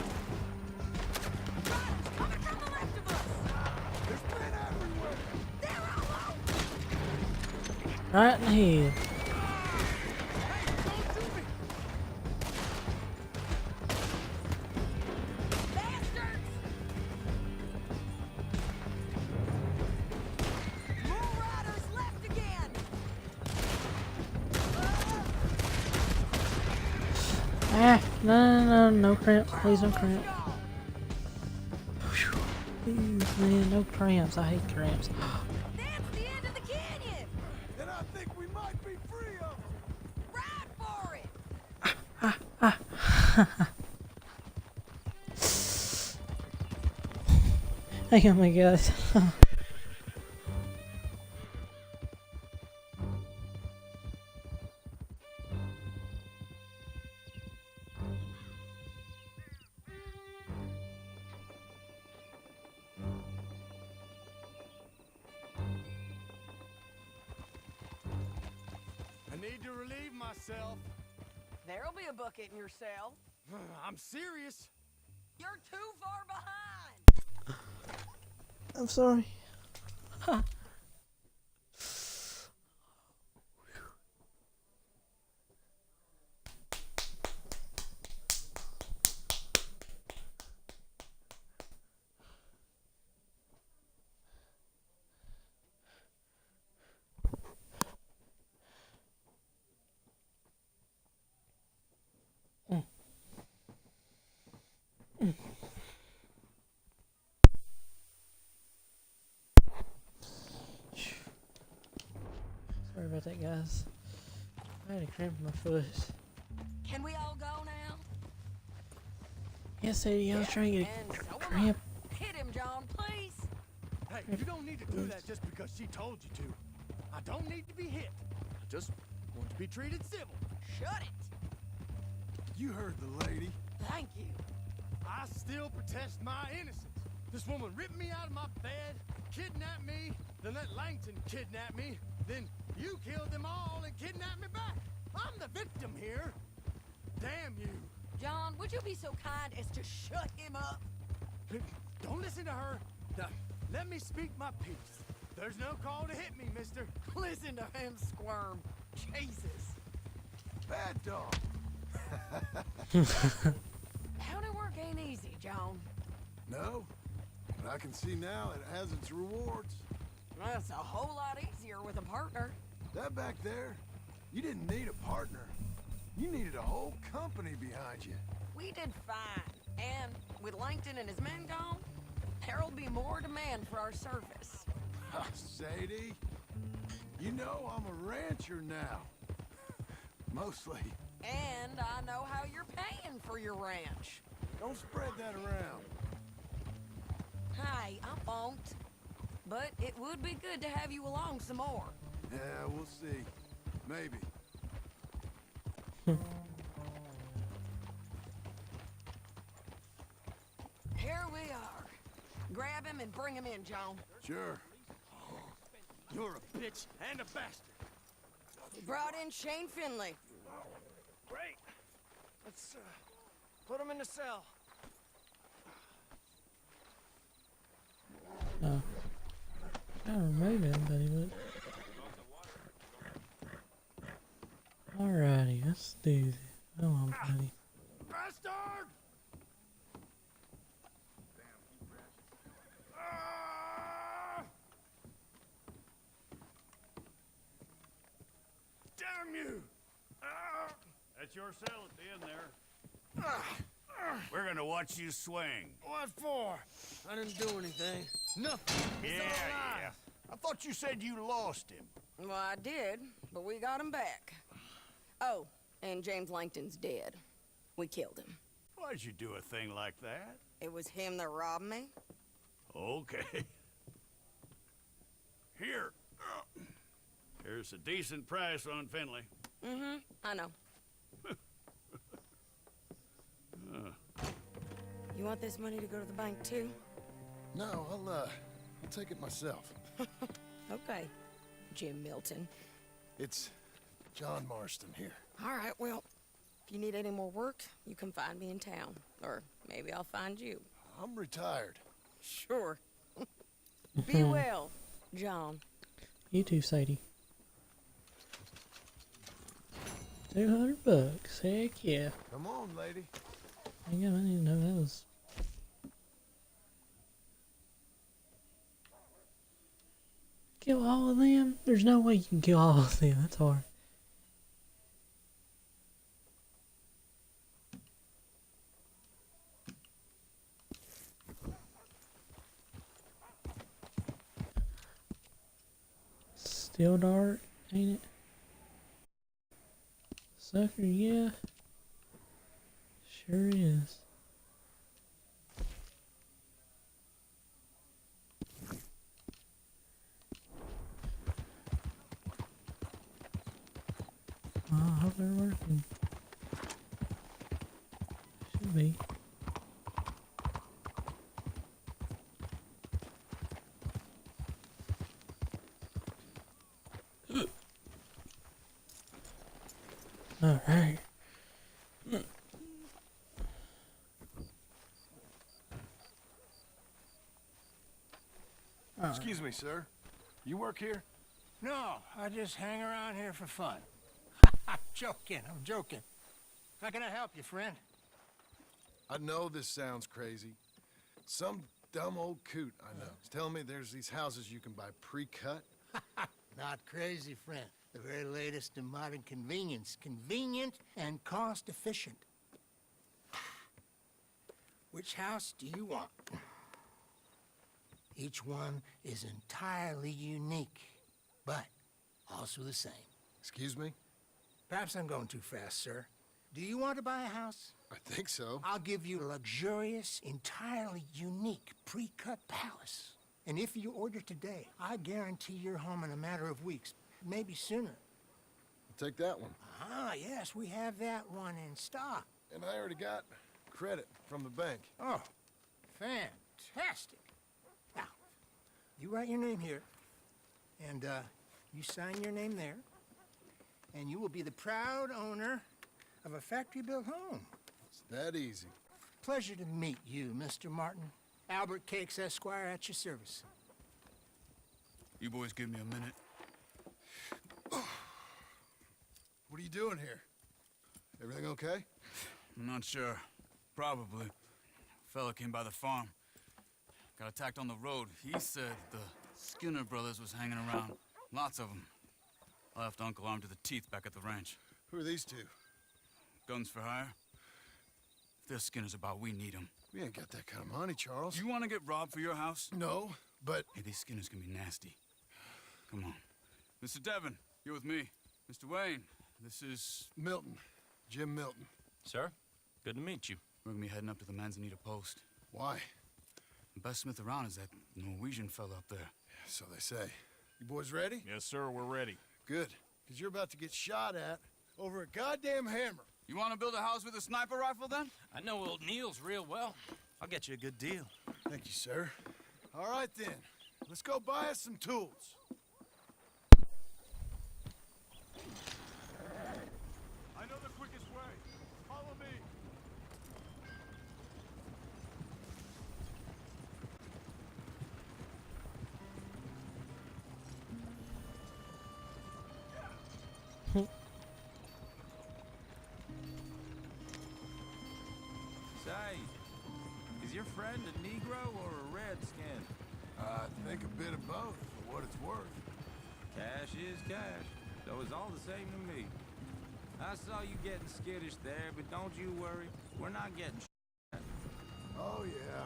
N: Riders coming from the left of us!
C: There's men everywhere.
N: They're all over!
A: Right in the head.
F: Hey, don't shoot me.
N: Bastards! More riders left again!
A: Ah, no cramps. Please no cramps. Please, man, no cramps. I hate cramps.
N: That's the end of the canyon!
C: Then I think we might be free of them.
N: Ride for it!
A: Oh my god.
F: need to relieve myself.
N: There'll be a bucket in your cell.
F: I'm serious.
N: You're too far behind.
A: I'm sorry. Sorry about that, guys. I had a cramp in my foot.
N: Can we all go now?
A: Yes, Sadie, I was trying to get
N: And
A: a
N: so am I.
A: cramp.
N: Hit him, John, please.
F: Hey, you don't need to do that just because she told you to. I don't need to be hit. I just want to be treated civil.
N: Shut it.
C: You heard the lady.
N: Thank you.
F: I still protest my innocence. This woman ripped me out of my bed, kidnapped me, then let Langton kidnap me, then you killed them all and kidnapped me back. I'm the victim here. Damn you.
N: John, would you be so kind as to shut him up?
F: Don't listen to her. Now, let me speak my piece. There's no call to hit me, mister.
N: Listen to him squirm. Jesus.
C: Bad dog.
N: County work ain't easy, John.
C: No, but I can see now it has its rewards.
N: That's a whole lot easier with a partner.
C: That back there, you didn't need a partner. You needed a whole company behind you.
N: We did fine. And with Langton and his men gone, there'll be more demand for our service.
C: Sadie, you know I'm a rancher now. Mostly.
N: And I know how you're paying for your ranch.
C: Don't spread that around.
N: Hey, I won't. But it would be good to have you along some more.
C: Yeah, we'll see. Maybe.
N: Here we are. Grab him and bring him in, John.
C: Sure.
F: You're a bitch and a bastard.
N: We brought in Shane Finley.
F: Great. Let's put him in the cell.
A: Oh. I don't remove anybody, but... Alrighty, let's do this. Come on, buddy.
F: Bastard! Damn you!
H: That's your cell at the end there. We're gonna watch you swing.
F: What for? I didn't do anything. Nothing. He's
H: Yeah,
F: still alive.
H: yeah. I thought you said you lost him.
N: Well, I did, but we got him back. Oh, and James Langton's dead. We killed him.
H: Why'd you do a thing like that?
N: It was him that robbed me.
H: Okay. Here. Here's a decent price on Finley.
N: Mm-hmm, I know. You want this money to go to the bank, too?
C: No, I'll take it myself.
N: Okay, Jim Milton.
C: It's John Marston here.
N: All right, well, if you need any more work, you can find me in town. Or maybe I'll find you.
C: I'm retired.
N: Sure. Be well, John.
A: You too, Sadie. $200. Heck yeah.
C: Come on, lady.
A: Hang on, I didn't know that was... Kill all of them? There's no way you can kill all of them. That's hard. Still dark, ain't it? Sucker, yeah. Sure is. I hope they're working. Should be. Alright.
C: Excuse me, sir. You work here?
F: No, I just hang around here for fun. I'm joking. How can I help you, friend?
C: I know this sounds crazy. Some dumb old coot I know is telling me there's these houses you can buy pre-cut.
F: Not crazy, friend. The very latest in modern convenience. Convenient and cost-efficient. Which house do you want? Each one is entirely unique, but also the same.
C: Excuse me?
F: Perhaps I'm going too fast, sir. Do you want to buy a house?
C: I think so.
F: I'll give you a luxurious, entirely unique pre-cut palace. And if you order today, I guarantee you're home in a matter of weeks, maybe sooner.
C: I'll take that one.
F: Ah, yes, we have that one in stock.
C: And I already got credit from the bank.
F: Oh, fantastic. Now, you write your name here, and you sign your name there, and you will be the proud owner of a factory-built home.
C: It's that easy.
F: Pleasure to meet you, Mr. Martin. Albert Cakes, Esquire, at your service.
J: You boys give me a minute.
C: What are you doing here? Everything okay?
J: I'm not sure. Probably. Fella came by the farm. Got attacked on the road. He said the Skinner brothers was hanging around. Lots of them. I left Uncle armed to the teeth back at the ranch.
C: Who are these two?
J: Guns for hire. If they're Skinner's about, we need them.
C: We ain't got that kind of money, Charles.
J: You want to get robbed for your house?
C: No, but...
J: Hey, these Skinners can be nasty. Come on. Mr. Devon, you're with me. Mr. Wayne, this is...
C: Milton. Jim Milton.
O: Sir, good to meet you.
J: We're gonna be heading up to the Manzanita post.
C: Why?
J: The best smith around is that Norwegian fella up there.
C: So they say. You boys ready?
O: Yes, sir, we're ready.
C: Good. Because you're about to get shot at over a goddamn hammer.
J: You want to build a house with a sniper rifle, then?
O: I know old Neil's real well. I'll get you a good deal.
C: Thank you, sir. All right, then. Let's go buy us some tools. I know the quickest way. Follow me.
B: Say, is your friend a Negro or a Redskin?
C: I think a bit of both, for what it's worth.
B: Cash is cash, so it's all the same to me. I saw you getting skittish there, but don't you worry. We're not getting
C: Oh, yeah.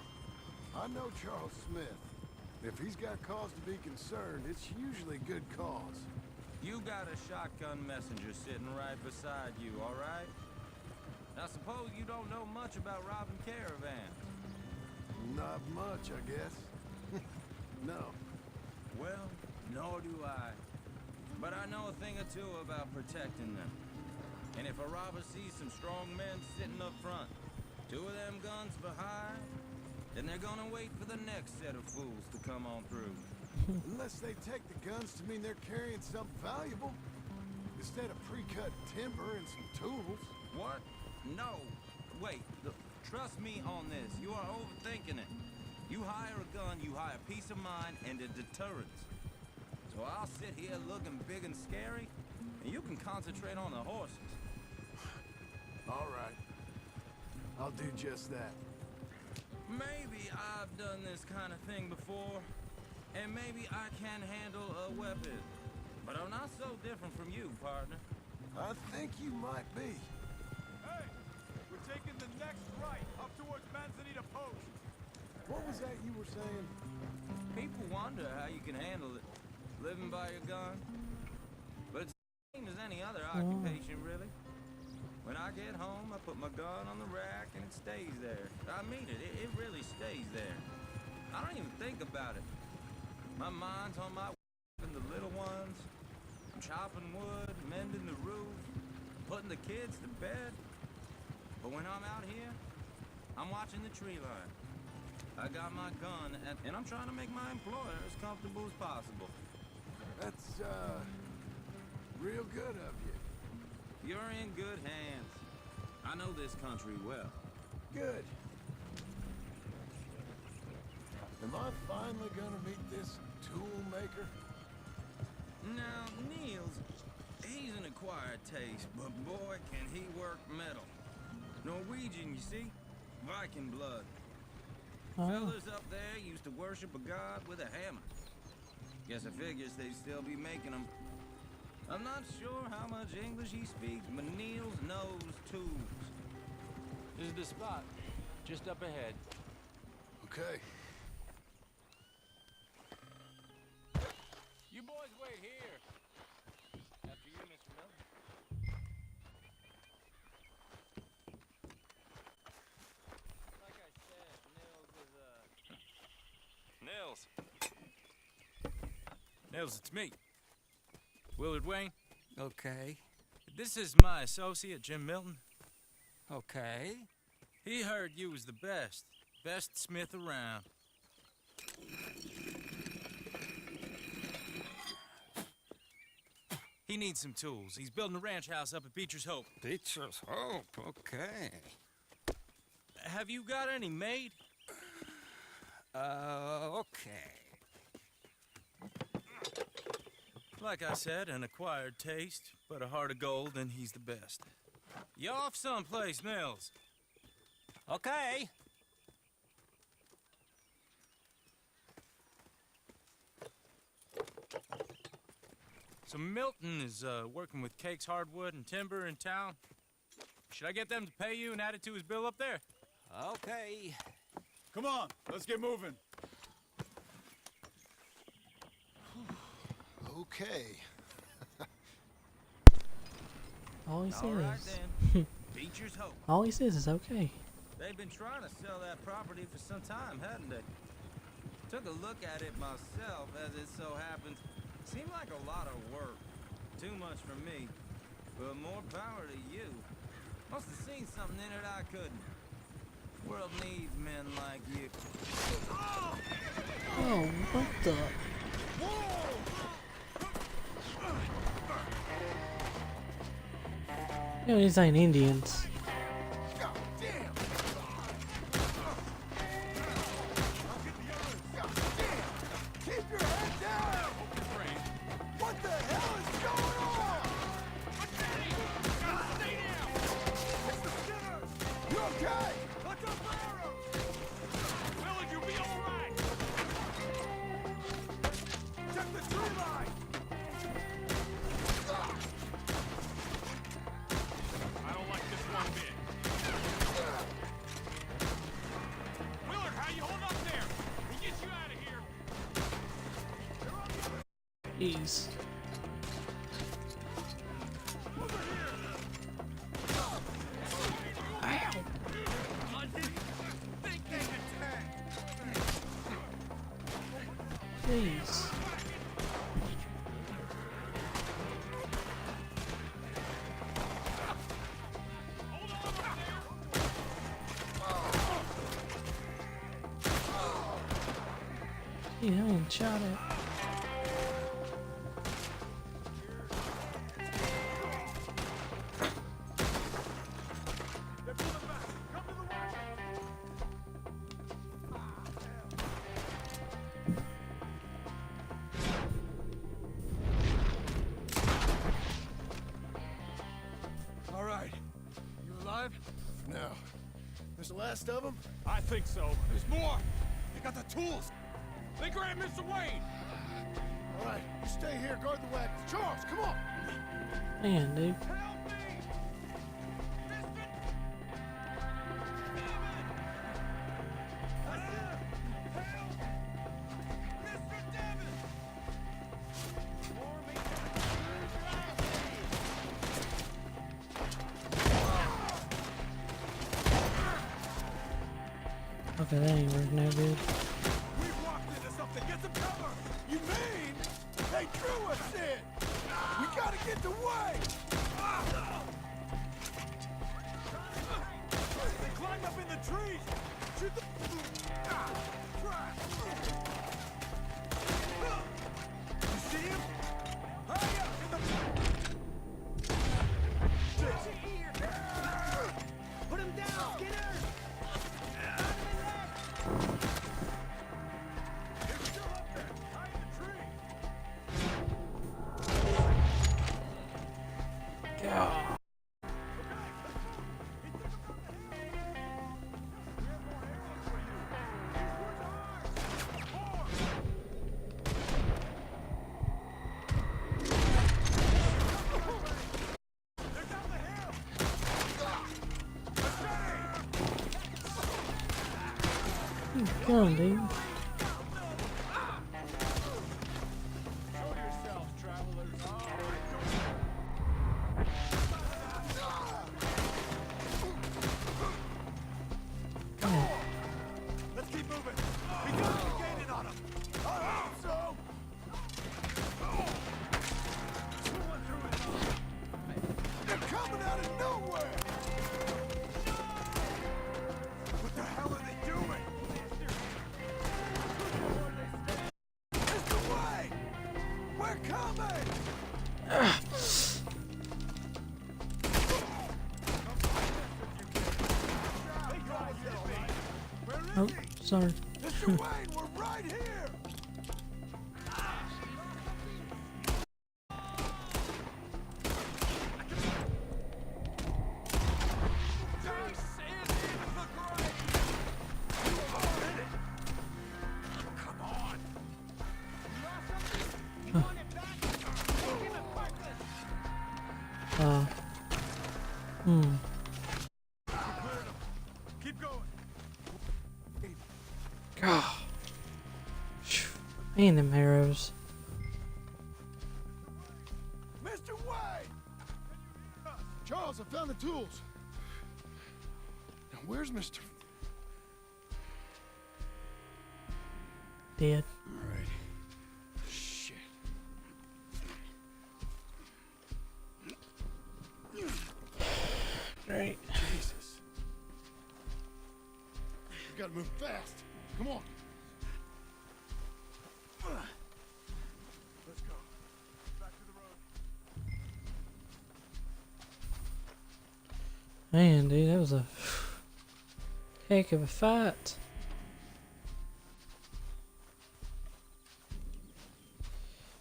C: I know Charles Smith. If he's got cause to be concerned, it's usually good cause.
B: You got a shotgun messenger sitting right beside you, all right? I suppose you don't know much about robbing caravans.
C: Not much, I guess. No.
B: Well, nor do I. But I know a thing or two about protecting them. And if a robber sees some strong men sitting up front, 2 of them guns for hire, then they're gonna wait for the next set of fools to come on through.
C: Unless they take the guns to mean they're carrying something valuable. Instead of pre-cut timber and some tools.
B: What? No. Wait, look, trust me on this. You are overthinking it. You hire a gun, you hire peace of mind and a deterrence. So I'll sit here looking big and scary, and you can concentrate on the horses.
C: All right. I'll do just that.
B: Maybe I've done this kind of thing before, and maybe I can handle a weapon. But I'm not so different from you, partner.
C: I think you might be.
P: Hey! We're taking the next right up towards Manzanita Post.
C: What was that you were saying?
B: People wonder how you can handle it, living by your gun. But it's the same as any other occupation, really. When I get home, I put my gun on the rack and it stays there. I mean it, it really stays there. I don't even think about it. My mind's on my and the little ones. I'm chopping wood, mending the roof, putting the kids to bed. But when I'm out here, I'm watching the tree line. I got my gun, and I'm trying to make my employer as comfortable as possible.
C: That's, real good of you.
B: You're in good hands. I know this country well.
C: Good. Am I finally gonna meet this tool maker?
B: Now, Niels, he's an acquired taste, but boy, can he work metal. Norwegian, you see? Viking blood. Fellas up there used to worship a god with a hammer. Guess I figures they'd still be making them. I'm not sure how much English he speaks, but Niels knows tools.
O: This is the spot. Just up ahead.
C: Okay.
O: You boys wait here. After you, Mr. Milton.
B: Like I said,
O: Nils. Nils, it's me. Willard Wayne.
F: Okay.
O: This is my associate, Jim Milton.
F: Okay.
O: He heard you was the best. Best smith around. He needs some tools. He's building a ranch house up at Beecher's Hope.
F: Beecher's Hope, okay.
O: Have you got any made?
F: Okay.
O: Like I said, an acquired taste, but a heart of gold, and he's the best. You off someplace, Nils?
F: Okay.
O: So Milton is working with Cakes Hardwood and Timber in town. Should I get them to pay you and add it to his bill up there?
F: Okay.
P: Come on, let's get moving.
C: Okay.
A: All he
B: all right
A: says.
B: then. Beecher's Hope.
A: All he says is okay.
B: They've been trying to sell that property for some time, hadn't they? Took a look at it myself, as it so happens. Seemed like a lot of work. Too much for me. But more power to you. Must have seen something in it I couldn't. World needs men like you.
A: Oh, what the? You know, these ain't Indians.
C: Keep your head down! What the hell is going on?
P: Stay down! It's the Skinners!
C: You okay?
P: Watch out for arrows! Willard, you'll be all right! Check the tree line! I don't like this one bit. Willard, how you hold up there? We'll get you out of here!
A: Jeez. Jeez. He ain't shot it.
P: All right. You alive?
C: No. There's the last of them?
P: I think so. There's more! They got the tools! They grabbed Mr. Wayne!
C: All right, you stay here, guard the wagons. Charles, come on!
A: Man, dude.
P: Help me! Mr. Devin!
A: Okay, that ain't working out good.
P: We've walked into something. Get some cover!
C: You mean they drew us in? We gotta get the way!
P: They climbed up in the trees! Shoot the... You see him? Hurry up! In the...
A: gun, dude.
P: Let's keep moving. We got to gain it on him. I hope so. They're coming out of nowhere. What the hell are they doing? Mr. Wayne! We're coming!
A: Oh, sorry.
P: Mr. Wayne, we're right here!
A: Hmm.
P: Keep going.
A: God. Man, them arrows.
P: Mr. Wayne!
C: Charles, I found the tools. Now, where's Mr.
A: Dead.
C: All right. Shit.
A: Right.
C: Jesus. We gotta move fast. Come on.
P: Let's go. Back to the road.
A: Man, dude, that was a heck of a fight.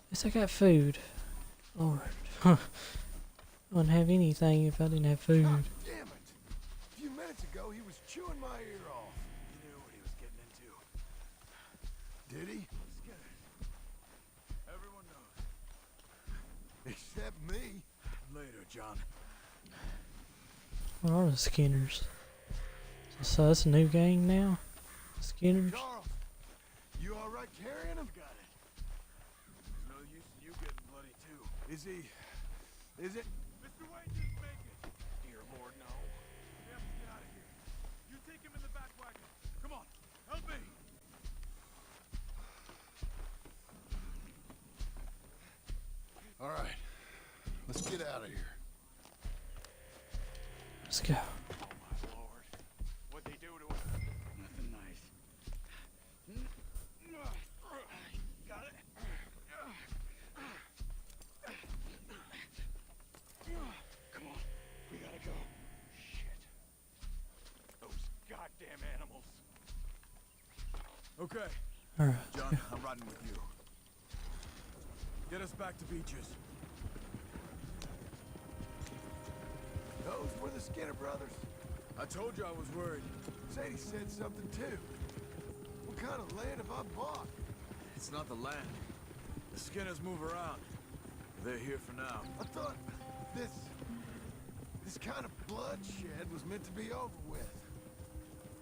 A: At least I got food. Lord. I wouldn't have anything if I didn't have food.
C: God damn it. A few minutes ago, he was chewing my ear off.
P: He knew what he was getting into.
C: Did he?
P: Everyone knows.
C: Except me.
P: Later, John.
A: What are the Skinners? So that's a new gang now? The Skinners?
C: Charles, you all right carrying him?
P: Got it. There's no use in you getting bloody, too.
C: Is he? Is it?
P: Mr. Wayne didn't make it. Dear Lord, no. We have to get out of here. You take him in the back wagon. Come on, help me.
C: All right. Let's get out of here.
A: Let's go.
P: Oh, my Lord. What'd they do to him?
D: Nothing nice.
P: Got it?
D: Come on, we gotta go.
P: Shit. Those goddamn animals. Okay,
A: Alright.
P: John, I'm riding with you. Get us back to Beaches.
C: Those were the Skinner brothers.
P: I told you I was worried.
C: Sadie said something too. What kind of land have I bought?
P: It's not the land. The Skinners move around. They're here for now.
C: I thought this kind of bloodshed was meant to be over with.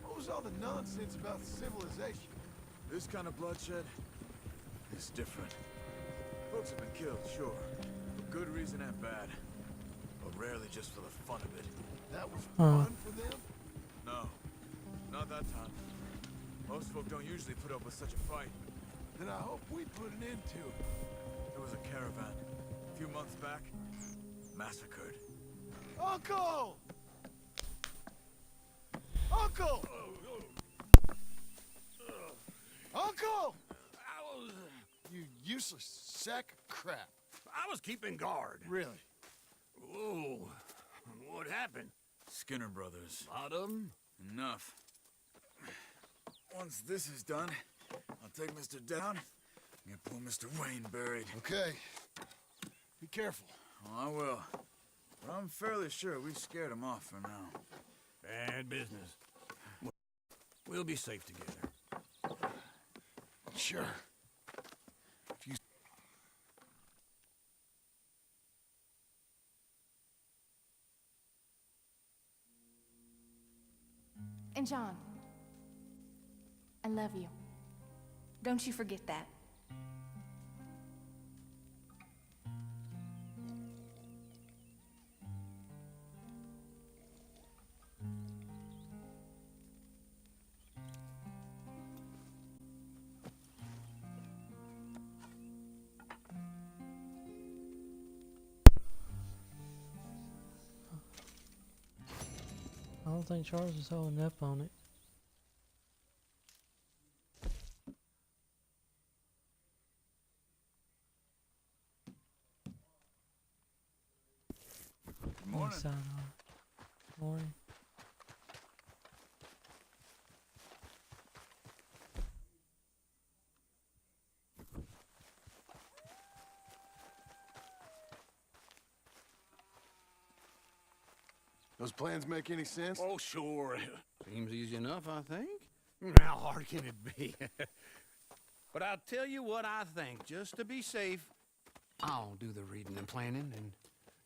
C: What was all the nonsense about civilization?
P: This kind of bloodshed is different. Folks have been killed, sure. For good reason and bad. But rarely just for the fun of it.
C: That was fun for them?
P: No. Not that time. Most folk don't usually put up with such a fight.
C: Then I hope we put an end to it.
P: There was a caravan. A few months back. Massacred.
C: Uncle! Uncle! Uncle! You useless sack of crap.
D: I was keeping guard.
C: Really?
D: Oh, what happened?
J: Skinner brothers.
D: Lot of 'em?
J: Enough. Once this is done, I'll take Mr. down and poor Mr. Wayne buried.
C: Okay. Be careful.
J: Oh, I will. But I'm fairly sure we scared him off for now.
D: Bad business. We'll be safe together.
C: Sure.
Q: And John, I love you. Don't you forget that.
A: I don't think Charles was holding up on it.
J: Good morning.
A: Morning.
C: Those plans make any sense?
D: Oh, sure. Seems easy enough, I think. How hard can it be? But I'll tell you what I think. Just to be safe, I'll do the reading and planning, and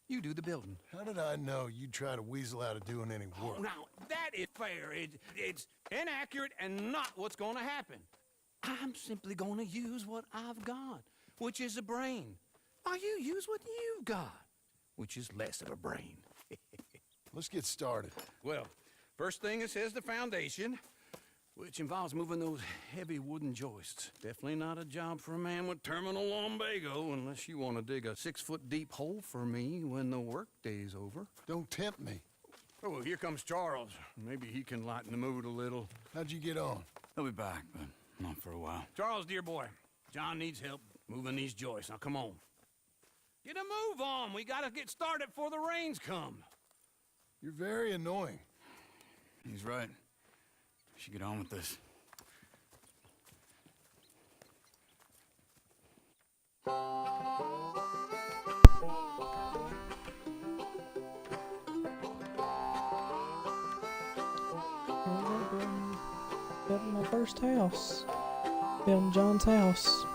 D: you do the building.
C: How did I know you'd try to weasel out of doing any work?
D: Oh, now, that is fair. It's inaccurate and not what's going to happen. I'm simply going to use what I've got, which is a brain. While you use what you've got, which is less of a brain.
C: Let's get started.
D: Well, first thing it says the foundation, which involves moving those heavy wooden joists. Definitely not a job for a man with terminal lumbago, unless you want to dig a 6-foot deep hole for me when the workday's over.
C: Don't tempt me.
D: Oh, well, here comes Charles. Maybe he can lighten the mood a little.
C: How'd you get on?
J: He'll be back, but not for a while.
D: Charles, dear boy, John needs help moving these joists. Now, come on. Get a move on. We gotta get started before the rains come.
C: You're very annoying.
J: He's right. We should get on with this.
A: Building my first house. Building John's house.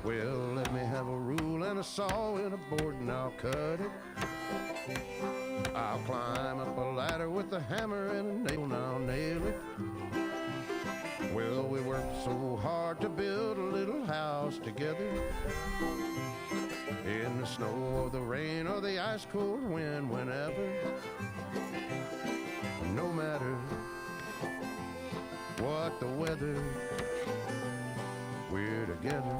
R: Well, let me have a rule and a saw and a board and I'll cut it. I'll climb up a ladder with a hammer and a nail and I'll nail it. Well, we worked so hard to build a little house together. In the snow or the rain or the ice cold wind, whenever. No matter what the weather, we're together.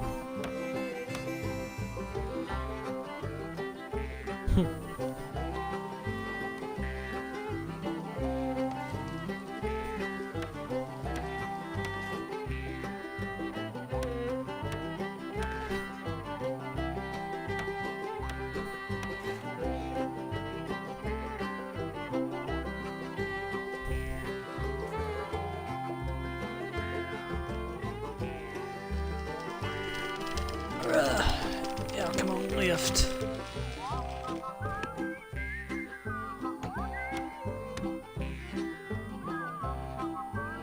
A: Yeah, come on, lift.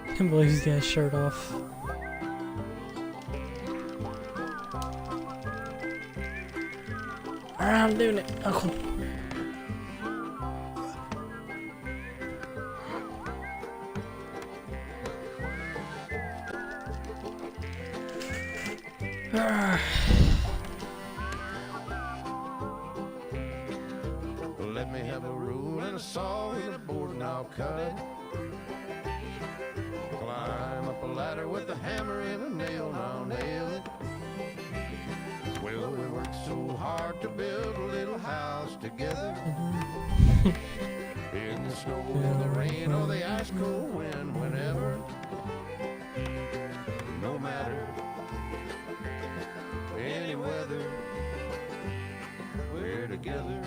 A: I can't believe he's got his shirt off. Alright, I'm doing it. Oh, cool. Let me have a rule and a saw and a board and I'll cut it. Climb up a ladder with a hammer and a nail and I'll nail it. Well, we worked so hard to build a little house together. In the
R: snow, the rain, or the ice cold wind, whenever, no matter any weather, we're together.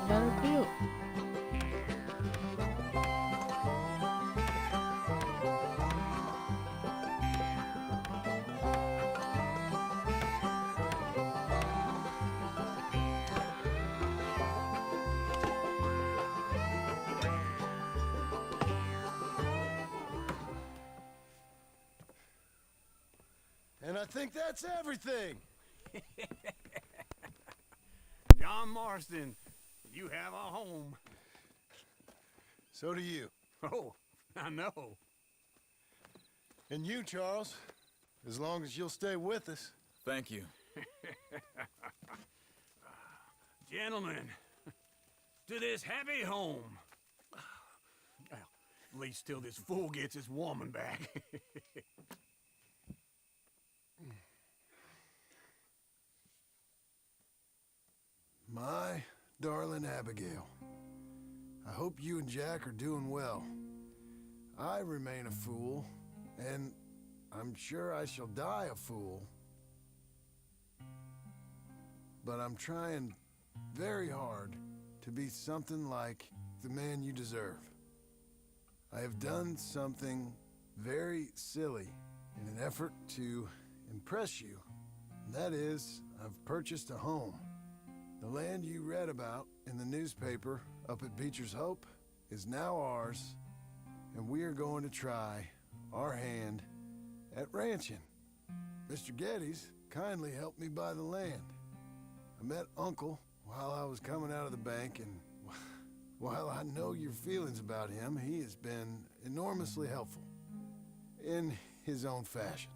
A: Better deal.
C: And I think that's everything.
D: John Marston, you have a home.
C: So do you.
D: Oh, I know.
C: And you, Charles, as long as you'll stay with us.
P: Thank you.
D: Gentlemen, to this happy home. Well, at least till this fool gets his woman back.
C: My darling Abigail, I hope you and Jack are doing well. I remain a fool, and I'm sure I shall die a fool. But I'm trying very hard to be something like the man you deserve. I have done something very silly in an effort to impress you. And that is, I've purchased a home. The land you read about in the newspaper up at Beecher's Hope is now ours, and we are going to try our hand at ranching. Mr. Geddes kindly helped me buy the land. I met Uncle while I was coming out of the bank, and while I know your feelings about him, he has been enormously helpful in his own fashion.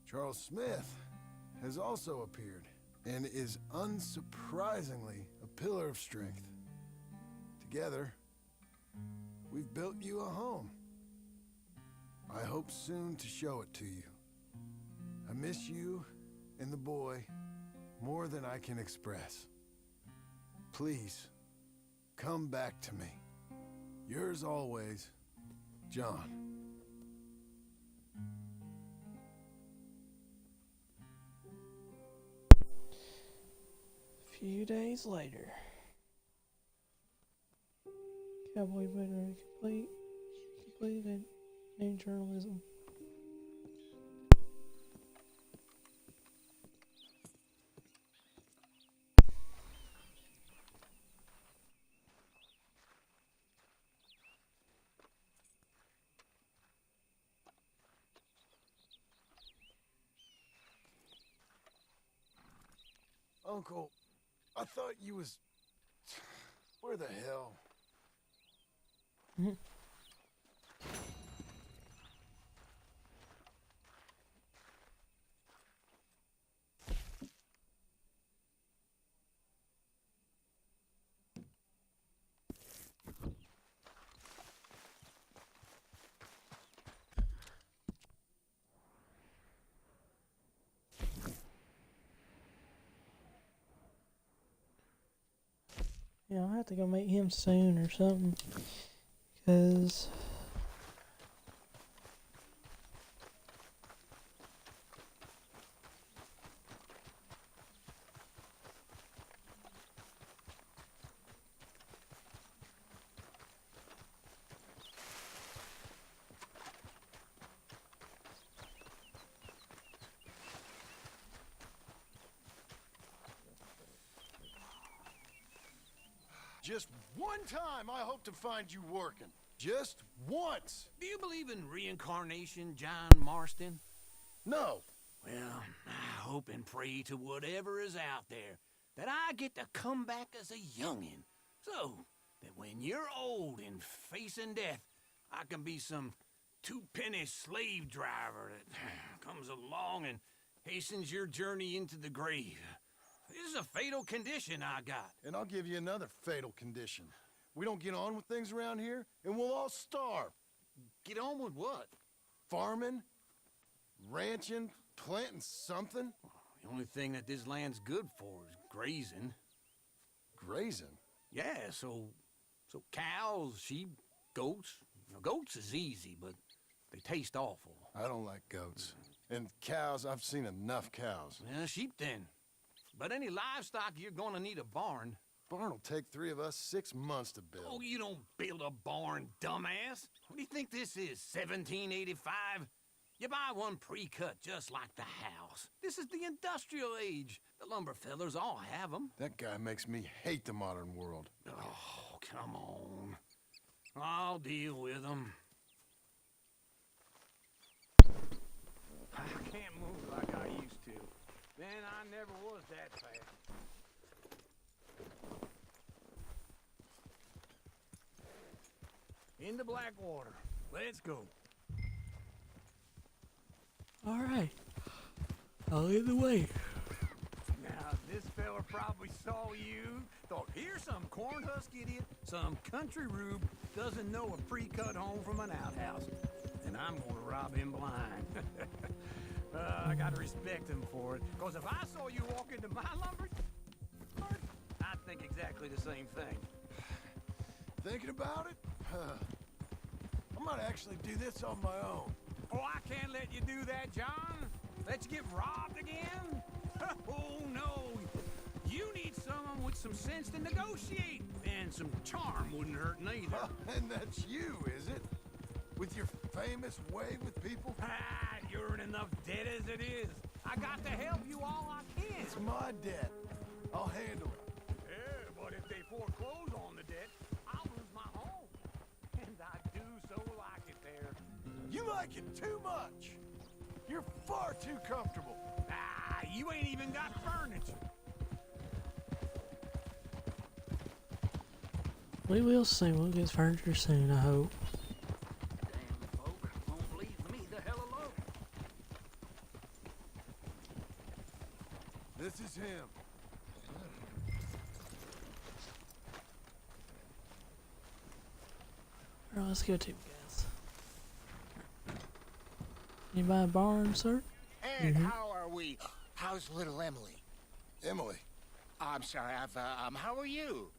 C: Charles Smith has also appeared and is unsurprisingly a pillar of strength. Together, we've built you a home. I hope soon to show it to you. I miss you and the boy more than I can express. Please, come back to me. Yours always, John.
A: A few days later. Cowboy veteran completed new journalism.
C: Uncle, I thought you was... Where the hell?
A: Yeah, I'll have to go meet him soon or something. Because...
C: Just one time I hope to find you working. Just once.
D: Do you believe in reincarnation, John Marston?
C: No.
D: Well, I hope and pray to whatever is out there that I get to come back as a youngin', so that when you're old and facing death, I can be some two-penny slave driver that comes along and hastens your journey into the grave. This is a fatal condition I got.
C: And I'll give you another fatal condition. We don't get on with things around here, and we'll all starve.
D: Get on with what?
C: farming, ranching, planting something?
D: The only thing that this land's good for is grazing.
C: Grazing?
D: Yeah, so cows, sheep, goats. Now, goats is easy, but they taste awful.
C: I don't like goats. And cows, I've seen enough cows.
D: Yeah, sheep then. But any livestock, you're gonna need a barn.
C: Barn will take 3 of us 6 months to build.
D: Oh, you don't build a barn, dumbass. What do you think this is, 1785? You buy one pre-cut just like the house. This is the industrial age. The lumber fellers all have them.
C: That guy makes me hate the modern world.
D: Oh, come on. I'll deal with them. I can't move like I used to. Man, I never was that fast. Into Blackwater. Let's go.
A: All right. I'll lead the way.
D: Now, this fella probably saw you, thought, here's some corn-husk idiot, some country rube, doesn't know a pre-cut home from an outhouse. And I'm gonna rob him blind. I gotta respect him for it, because if I saw you walk into my lumber yard, I'd think exactly the same thing.
C: Thinking about it? I might actually do this on my own.
D: Oh, I can't let you do that, John. Let you get robbed again? Oh, no. You need someone with some sense to negotiate. And some charm wouldn't hurt neither.
C: And that's you, is it? With your famous way with people?
D: Ah, you're in enough debt as it is. I got to help you all I can.
C: It's my debt. I'll handle it.
D: Yeah, but if they foreclose on the debt, I'll lose my home. And I do so like it there.
C: You like it too much. You're far too comfortable.
D: Ah, you ain't even got furniture.
A: We will see. We'll get furniture soon, I hope.
H: Damn folk won't leave me the hell alone.
C: This is him.
A: All right, let's go to guys. You buy a barn, sir?
S: And how are we? How's little Emily?
C: Emily.
S: I'm sorry, how are you?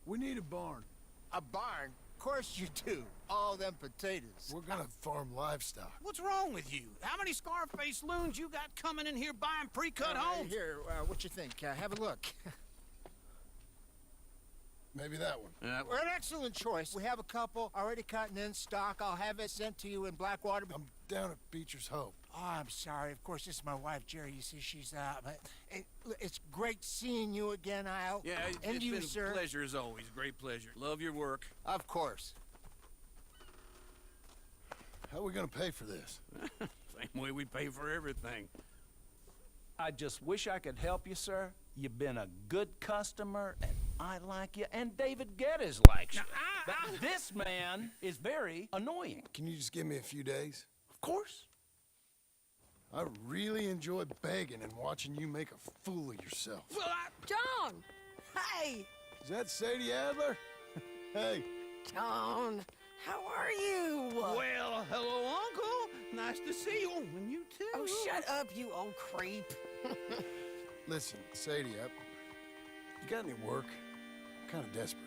C: We need a barn.
S: A barn? Of course you do. All them potatoes.
C: We're gonna farm livestock.
D: What's wrong with you? How many Scarface loons you got coming in here buying pre-cut homes?
S: Here, what you think? Have a look.
C: Maybe that one.
S: We're an excellent choice. We have a couple already cut and in stock. I'll have it sent to you in Blackwater.
C: I'm down at Beecher's Hope.
S: Oh, I'm sorry. Of course, this is my wife, Jerry. You see, she's it's great seeing you again, Al.
D: Yeah,
S: and
D: it's
S: you,
D: been
S: sir.
D: a pleasure as always. Great pleasure. Love your work.
S: Of course.
C: How are we gonna pay for this?
D: Same way we pay for everything.
F: I just wish I could help you, sir. You've been a good customer, and I like you, and David Geddes likes you. But this man is very annoying.
C: Can you just give me a few days?
F: Of course.
C: I really enjoy begging and watching you make a fool of yourself.
D: Well,
L: John! Hey!
C: Is that Sadie Adler? Hey.
L: John, how are you?
D: Well, hello, Uncle. Nice to see you. And you too.
L: Oh, shut up, you old creep.
C: Listen, Sadie, you got any work? I'm kind of desperate.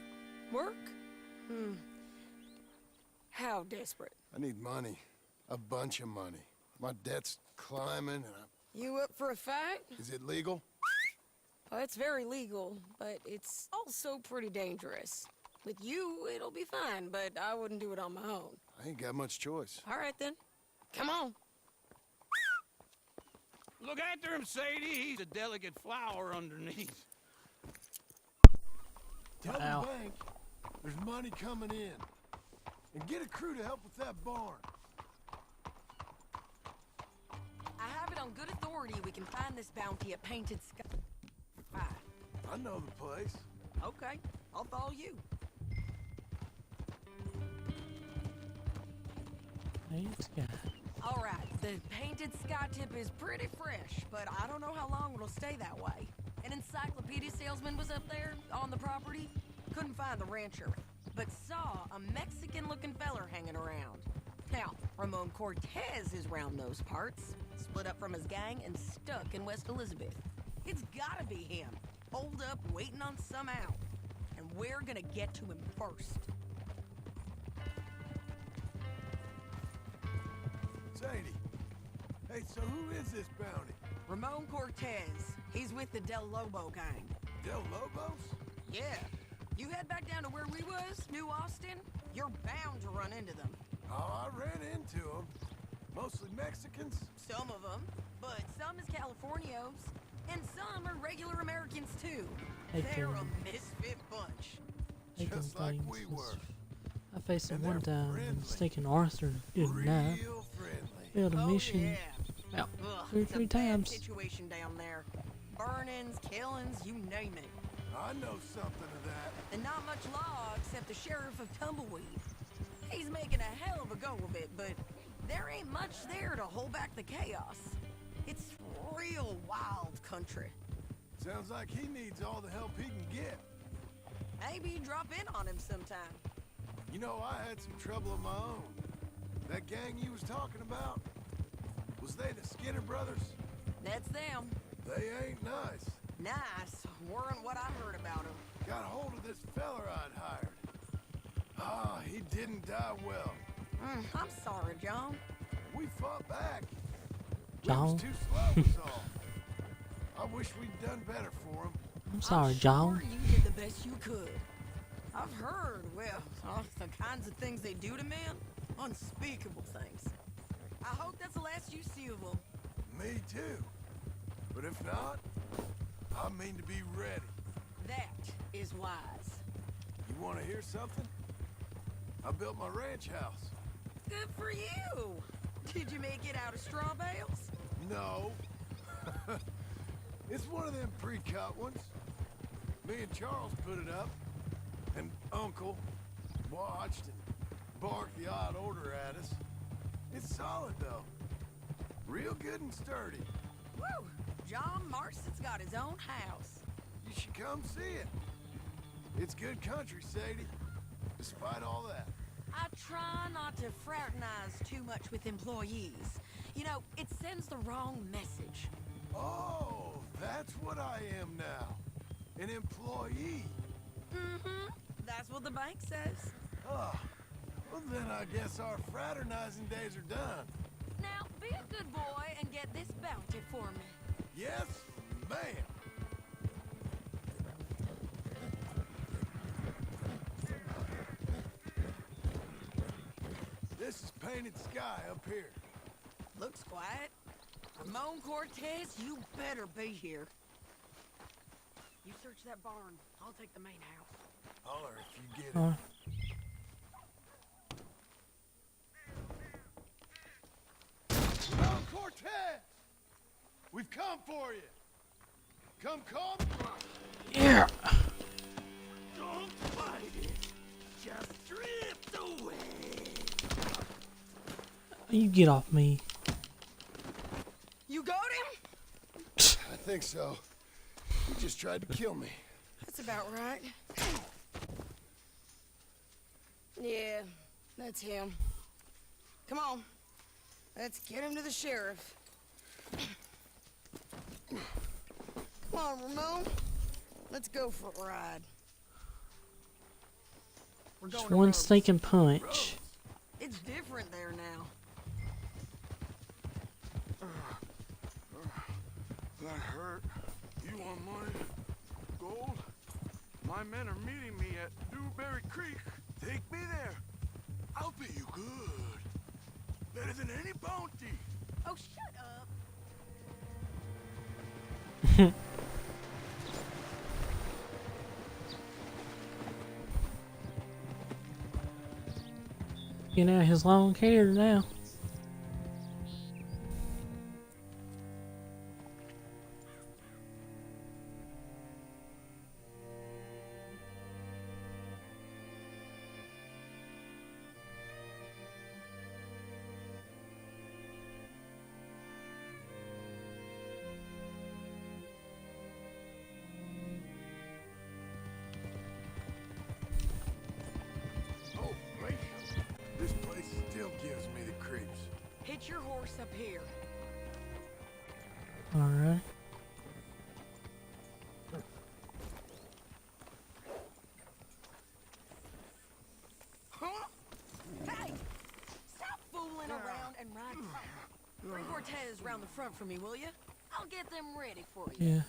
L: Work? How desperate?
C: I need money. A bunch of money. My debt's climbing and
L: You up for a fight?
C: Is it legal?
L: Well, it's very legal, but it's also pretty dangerous. With you, it'll be fine, but I wouldn't do it on my own.
C: I ain't got much choice.
L: All right, then. Come on.
D: Look after him, Sadie. He's a delicate flower underneath.
C: Tell the bank there's money coming in. And get a crew to help with that barn.
N: I have it on good authority we can find this bounty at Painted Sky.
C: I know the place.
N: Okay, I'll follow you. All right, the Painted Sky tip is pretty fresh, but I don't know how long it'll stay that way. An encyclopedia salesman was up there on the property. Couldn't find the rancher, but saw a Mexican-looking feller hanging around. Now, Ramon Cortez is round those parts, split up from his gang and stuck in West Elizabeth. It's gotta be him, holed up waiting on some out. And we're gonna get to him first.
C: Sadie. Hey, so who is this bounty?
N: Ramon Cortez. He's with the Del Lobo gang.
C: Del Lobos?
N: Yeah. You head back down to where we was, New Austin, you're bound to run into them.
C: Oh, I ran into them. Mostly Mexicans?
N: Some of them, but some is Californios, and some are regular Americans too. They're a misfit bunch.
C: Just like we were.
A: I faced him one time and mistaken Arthur good enough. Failed a mission about three times.
N: Situation down there. Burnings, killings, you name it.
C: I know something of that.
N: And not much law except the sheriff of Tumbleweed. He's making a hell of a go of it, but there ain't much there to hold back the chaos. It's real wild country.
C: Sounds like he needs all the help he can get.
N: Maybe drop in on him sometime.
C: You know, I had some trouble of my own. That gang you was talking about, was they the Skinner brothers?
N: That's them.
C: They ain't nice.
N: Nice weren't what I heard about them.
C: Got hold of this feller I'd hired. Ah, he didn't die well.
N: I'm sorry, John.
C: We fought back.
A: John?
C: We was too slow was all. I wish we'd done better for him.
A: I'm sorry, John.
N: Sure you did the best you could. I've heard, well, the kinds of things they do to men. Unspeakable things. I hope that's the last you see of them.
C: Me too. But if not, I mean to be ready.
N: That is wise.
C: You want to hear something? I built my ranch house.
N: Good for you. Did you make it out of straw bales?
C: No. It's one of them pre-cut ones. Me and Charles put it up, and Uncle watched and barked the odd order at us. It's solid, though. Real good and sturdy.
N: Woo! John Marston's got his own house.
C: You should come see it. It's good country, Sadie. Despite all that.
N: I try not to fraternize too much with employees. You know, it sends the wrong message.
C: Oh, that's what I am now. An employee.
N: Mm-hmm. That's what the bank says.
C: Ah, well then I guess our fraternizing days are done.
N: Now, be a good boy and get this bounty for me.
C: Yes, ma'am. This is painted sky up here.
N: Looks quiet. Ramon Cortez, you better be here. You search that barn. I'll take the main house.
C: Holler if you get it. Ramon Cortez! We've come for you. Come.
A: Yeah.
F: Don't fight it. Just drift away.
A: You get off me.
N: You got him?
C: I think so. He just tried to kill me.
N: That's about right. Yeah, that's him. Come on. Let's get him to the sheriff. Come on, Ramon. Let's go for a ride. We're going
A: Just
N: to
A: one
N: Rhodes.
A: stinking punch.
N: It's different there now.
D: That hurt. You want money? Gold? My men are meeting me at Dewberry Creek. Take me there. I'll pay you good. Better than any bounty.
N: Oh, shut up.
A: Getting out his long hair now.
C: Oh, man. This place still gives me
N: your horse up here.
A: Alright.
N: Huh? Hey! Stop fooling around and ride. Bring Cortez round the front for me, will you? I'll get them ready for you.
A: Yeah.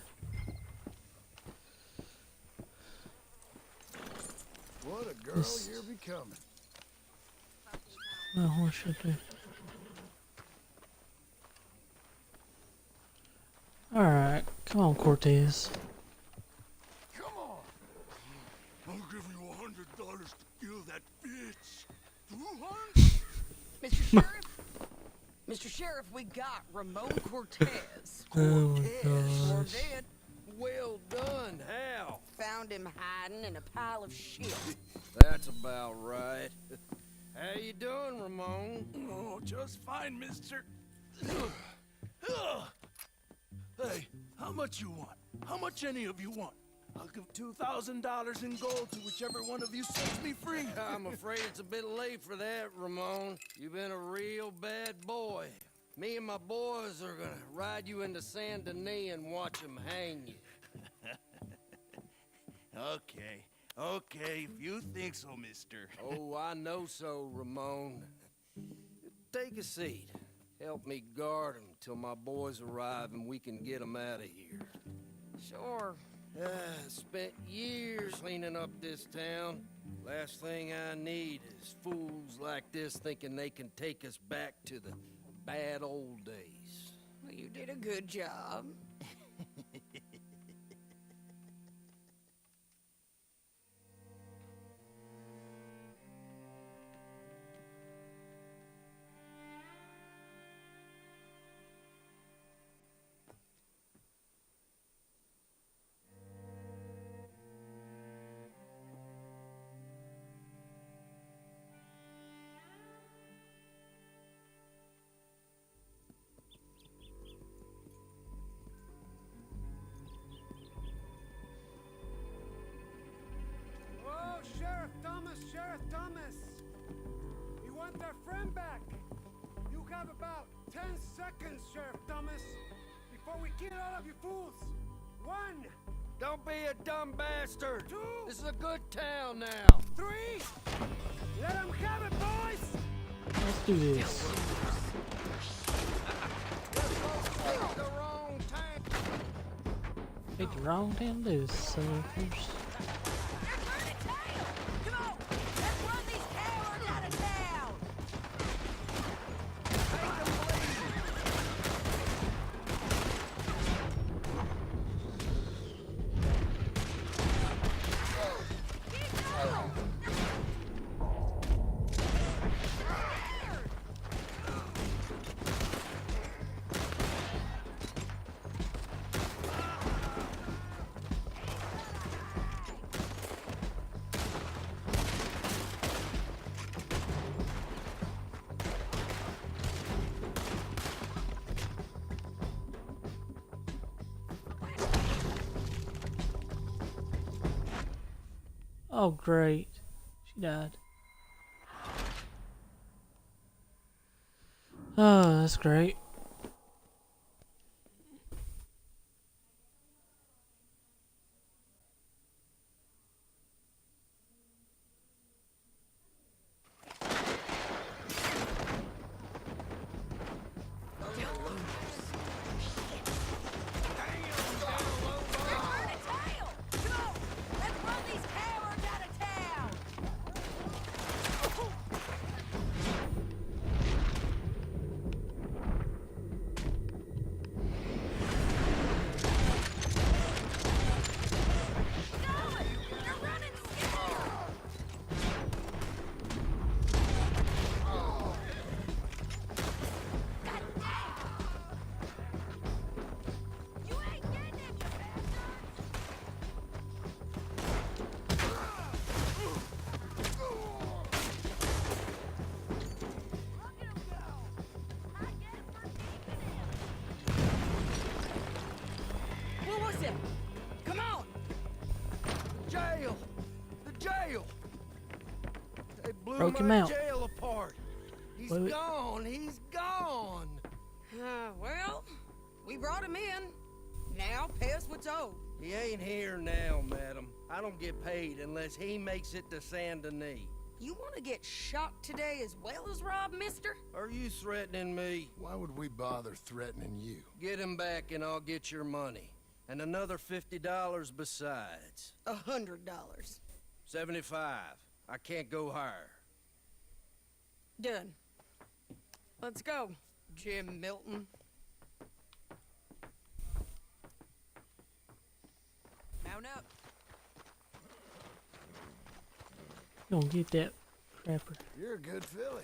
C: What a girl you're becoming.
A: No horse shit there. Alright, come on, Cortez.
D: Come on. I'll give you $100 to kill that bitch. 200?
N: Mr. Sheriff? Mr. Sheriff, we got Ramon Cortez.
A: Oh my
N: Or
A: gosh.
N: dead.
T: Well done. How?
N: Found him hiding in a pile of shit.
T: That's about right. How you doing, Ramon?
D: Oh, just fine, mister. Hey, how much you want? How much any of you want? I'll give $2,000 in gold to whichever one of you sets me free.
T: I'm afraid it's a bit late for that, Ramon. You've been a real bad boy. Me and my boys are gonna ride you into Saint Denis and watch them hang you.
F: Okay, if you think so, mister.
T: Oh, I know so, Ramon. Take a seat. Help me guard them till my boys arrive and we can get them out of here.
N: Sure.
T: Spent years cleaning up this town. Last thing I need is fools like this thinking they can take us back to the bad old days.
N: Well, you did a good job.
U: Oh, Sheriff Thomas! We want our friend back! You have about 10 seconds, Sheriff Thomas, before we kill all of you fools! 1!
T: Don't be a dumb bastard!
U: 2!
T: This is a good town now!
U: 3! Let them have it, boys!
A: Let's do this.
T: Pick the wrong time!
A: Pick the wrong time to do this, so first. Oh, great. She died. Oh, that's great.
T: Come on! Jail! The jail! They blew
A: Broke him
T: my
A: out.
T: jail apart. He's
A: Wait.
T: gone. He's gone.
N: Well, we brought him in. Now pay us what's owed.
T: He ain't here now, madam. I don't get paid unless he makes it to Saint Denis.
N: You want to get shot today as well as Rob, mister?
T: Are you threatening me?
C: Why would we bother threatening you?
T: Get him back and I'll get your money. And another $50 besides.
N: $100.
T: 75. I can't go higher.
N: Done. Let's go, Jim Milton. Mount up.
A: Don't get that crapper.
C: You're a good filly.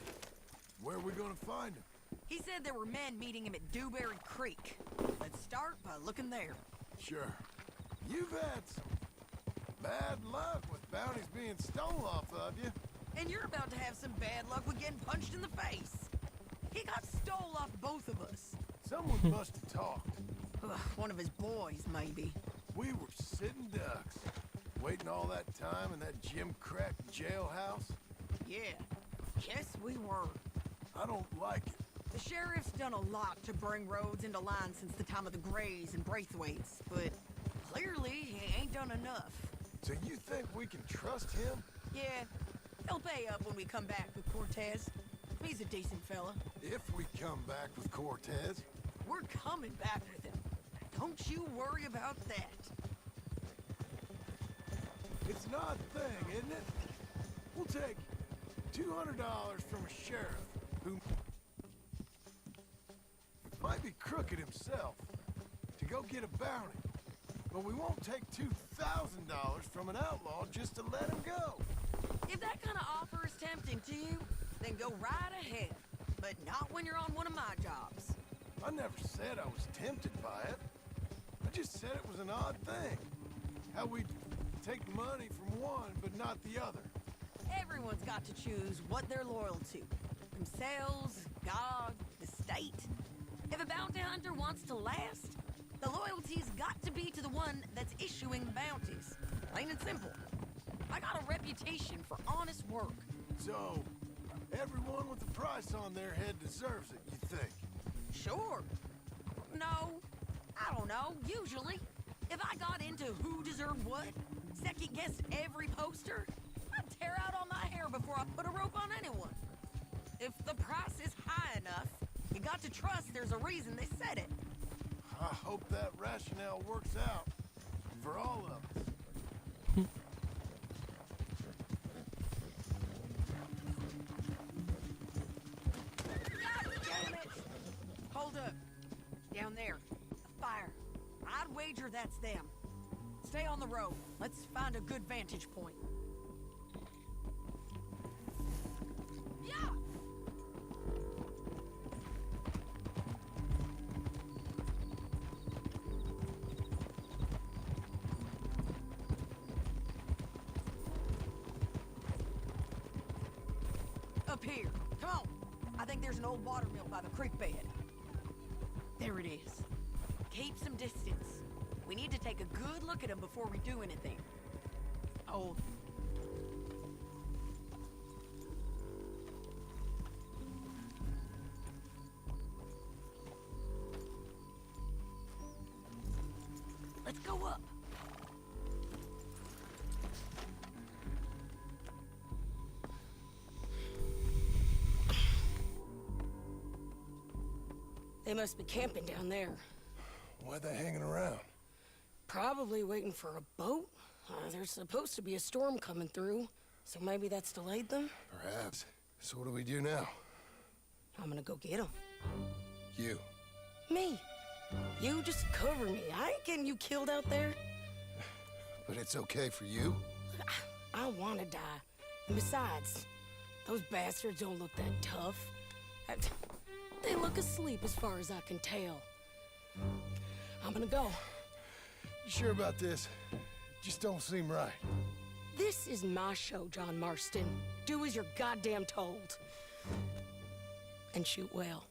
C: Where are we gonna find him?
N: He said there were men meeting him at Dewberry Creek. Let's start by looking there.
C: Sure. You've had some bad luck with bounties being stolen off of you.
N: And you're about to have some bad luck with getting punched in the face. He got stole off both of us.
C: Someone must have talked.
N: One of his boys, maybe.
C: We were sitting ducks, waiting all that time in that Jim Crack jailhouse.
N: Yeah, yes we were.
C: I don't like it.
N: The sheriff's done a lot to bring roads into line since the time of the Grays and Braithwaites, but clearly he ain't done enough.
C: So you think we can trust him?
N: Yeah, he'll pay up when we come back with Cortez. He's a decent fella.
C: If we come back with Cortez.
N: We're coming back with him. Don't you worry about that.
C: It's an odd thing, isn't it? We'll take $200 from a sheriff who might be crooked himself to go get a bounty. But we won't take $2,000 from an outlaw just to let him go.
N: If that kind of offer is tempting to you, then go right ahead. But not when you're on one of my jobs.
C: I never said I was tempted by it. I just said it was an odd thing. How we'd take money from one, but not the other.
N: Everyone's got to choose what they're loyal to. Themselves, God, the state. If a bounty hunter wants to last, the loyalty's got to be to the one that's issuing bounties. Plain and simple. I got a reputation for honest work.
C: So, everyone with a price on their head deserves it, you think?
N: Sure. No, I don't know, usually. If I got into who deserved what, second-guessed every poster, I'd tear out all my hair before I put a rope on anyone. If the price is high enough, you got to trust there's a reason they said it.
C: I hope that rationale works out for all of us.
N: God damn it! Hold up. Down there. A fire. I'd wager that's them. Stay on the road. Let's find a good vantage point. Yeah! Up here. Come on. I think there's an old water mill by the creek bed. There it is. Keep some distance. We need to take a good look at him before we do anything. Oh. Let's go up. They must be camping down there.
C: Why are they hanging around?
N: Probably waiting for a boat. There's supposed to be a storm coming through, so maybe that's delayed them?
C: Perhaps. So what do we do now?
N: I'm gonna go get them.
C: You.
N: Me. You just cover me. I ain't getting you killed out there.
C: But it's okay for you?
N: I don't want to die. And besides, those bastards don't look that tough. They look asleep as far as I can tell. I'm gonna go.
C: You sure about this? Just don't seem right.
N: This is my show, John Marston. Do as you're goddamn told. And shoot well.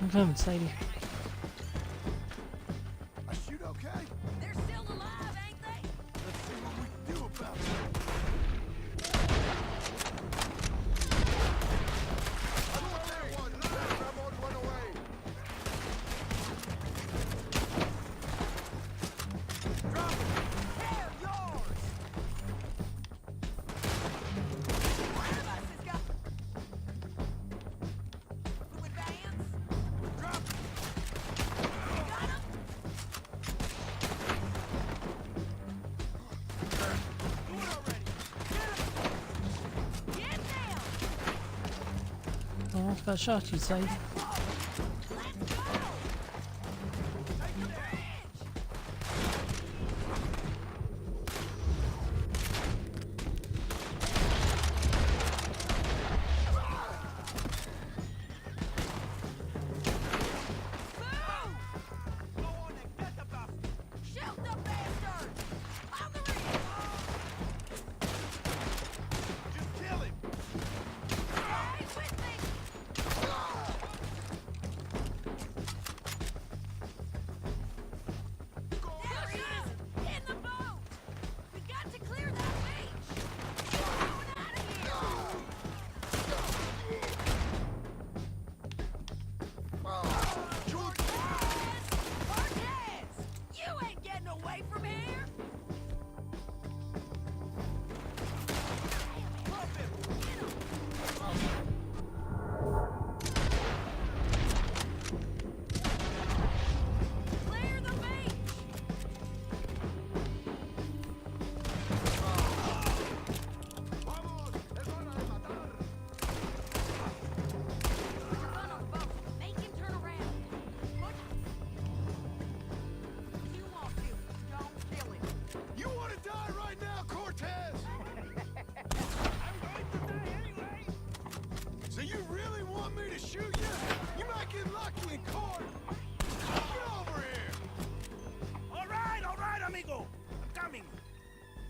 A: I'm coming, Sadie.
C: I shoot okay?
N: They're still alive, ain't they?
C: Let's see what we can do about it.
A: Oh, I about shot you, Sadie.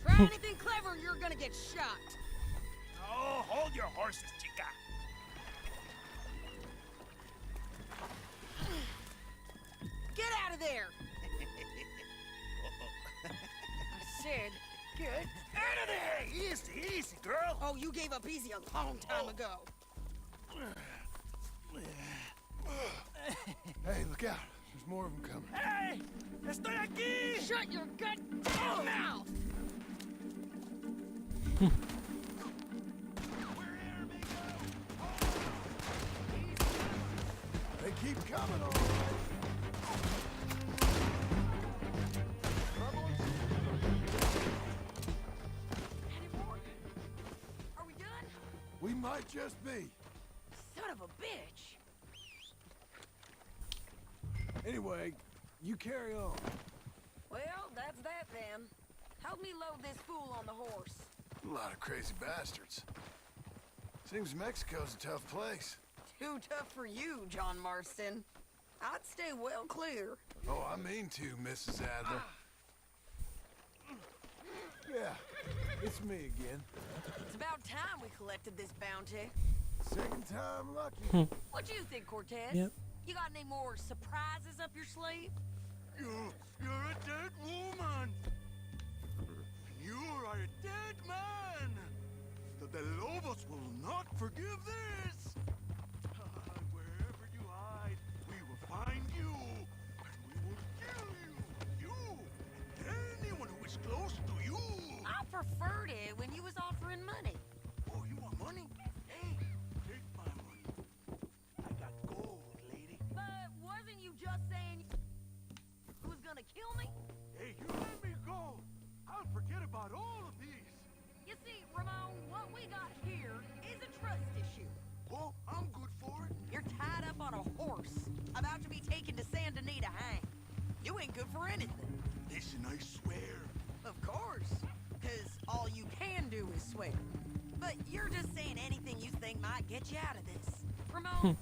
N: Try anything clever and you're gonna get shot.
F: Oh, hold your horses, chica.
N: Get out of there! I said, get out of there!
F: Easy, easy, girl.
N: Oh, you gave up easy a long time ago.
C: Hey, look out. There's more of them coming.
F: Hey! Estoy aquí!
N: Shut your goddamn mouth!
C: They keep coming, all right.
N: Any more? Are we done?
C: We might just be.
N: Son of a bitch!
C: Anyway, you carry on.
N: Well, that's that then. Help me load this fool on the horse.
C: A lot of crazy bastards. Seems Mexico's a tough place.
N: Too tough for you, John Marston. I'd stay well clear.
C: Oh, I mean to, Mrs. Adler. Yeah, it's me again.
N: It's about time we collected this bounty.
C: Second time lucky.
N: What do you think, Cortez?
A: Yep.
N: You got any more surprises up your sleeve?
D: You're a dead woman. You are a dead man. The Lobos will not forgive this. Wherever you hide, we will find you, and we will kill you. You and anyone who is close to you.
N: I preferred it when you was offering money.
D: Oh, you want money? Hey, take my money. I got gold, lady.
N: But wasn't you just saying you was gonna kill me?
D: Hey, you let me go. I'll forget about all of these.
N: You see, Ramon, what we got here is a trust issue.
D: Oh, I'm good for it.
N: You're tied up on a horse, about to be taken to Santa Anita hang. You ain't good for anything.
D: Listen, I swear.
N: Of course, because all you can do is swear. But you're just saying anything you think might get you out of this. Ramon,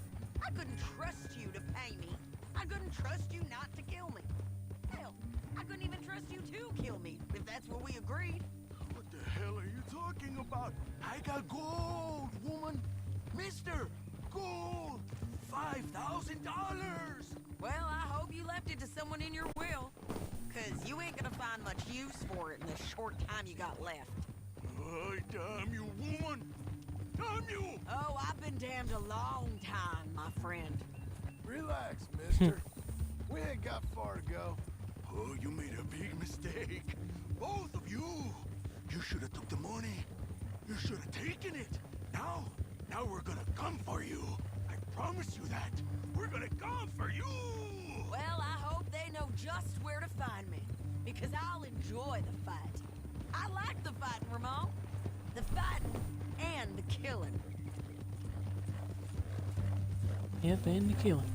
N: I couldn't trust you to pay me. I couldn't trust you not to kill me. Hell, I couldn't even trust you to kill me, if that's what we agreed.
D: What the hell are you talking about? I got gold, woman. Mister, gold.
T: $5,000.
N: Well, I hope you left it to someone in your will. Cause you ain't gonna find much use for it in the short time you got left.
T: Damn you, woman! Damn you!
N: Oh, I've been damned a long time, my friend.
C: Relax, mister. We ain't got far to go.
T: Oh, you made a big mistake. Both of you. You should have took the money. You should have taken it. Now we're gonna come for you. I promise you that. We're gonna come for you.
N: Well, I hope they know just where to find me. Because I'll enjoy the fight. I like the fighting, Ramon. The fighting and the killing.
A: Yep, and the killing.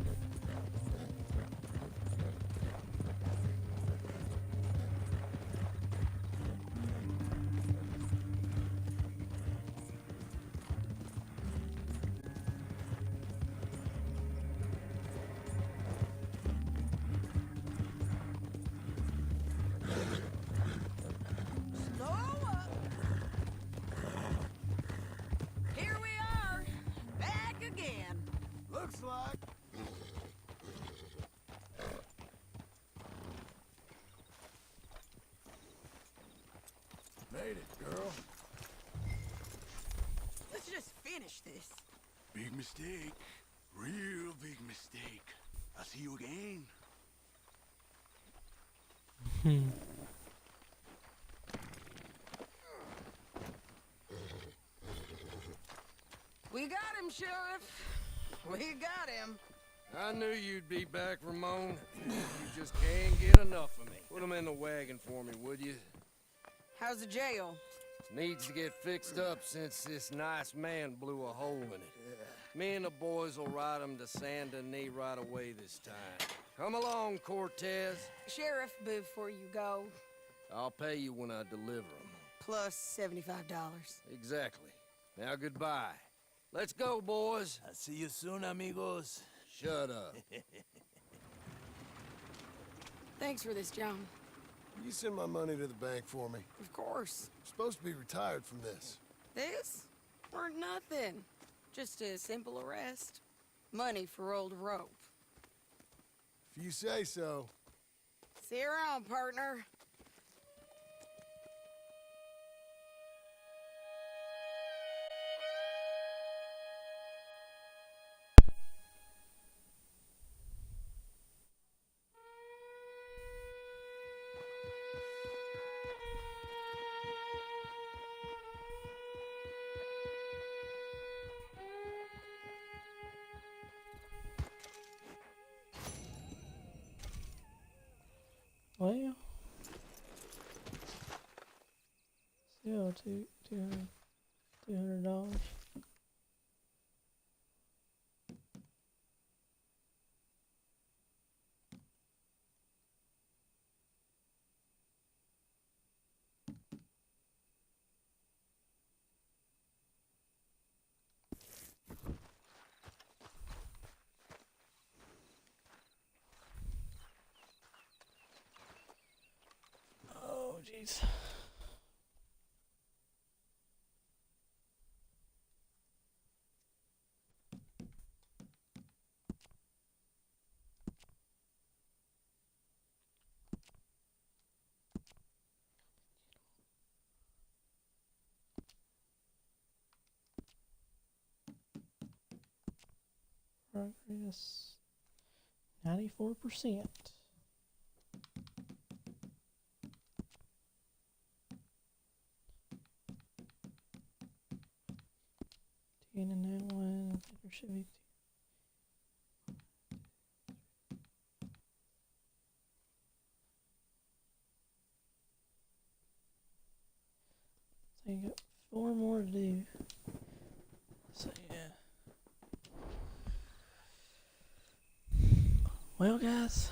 N: Here we are, back again.
C: Looks like. Made it, girl.
N: Let's just finish this.
T: Big mistake. Real big mistake. I'll see you again.
N: We got him, Sheriff. We got him.
T: I knew you'd be back, Ramon. You just can't get enough of me. Put him in the wagon for me, would you?
N: How's the jail?
T: Needs to get fixed up since this nice man blew a hole in it. Me and the boys will ride him to Saint Denis right away this time. Come along, Cortez.
N: Sheriff, before you go,
T: I'll pay you when I deliver him.
N: plus $75.
T: Exactly. Now goodbye. Let's go, boys.
F: I'll see you soon, amigos.
T: Shut up.
N: Thanks for this, John.
C: You send my money to the bank for me.
N: Of course.
C: I'm supposed to be retired from this.
N: This? Or nothing. Just a simple arrest. Money for old rope.
C: If you say so.
N: See you around, partner.
A: Well, still $200. Oh, jeez. Progress 94%. And in that one, there should be so you got 4 more to do. So yeah. Well, guys,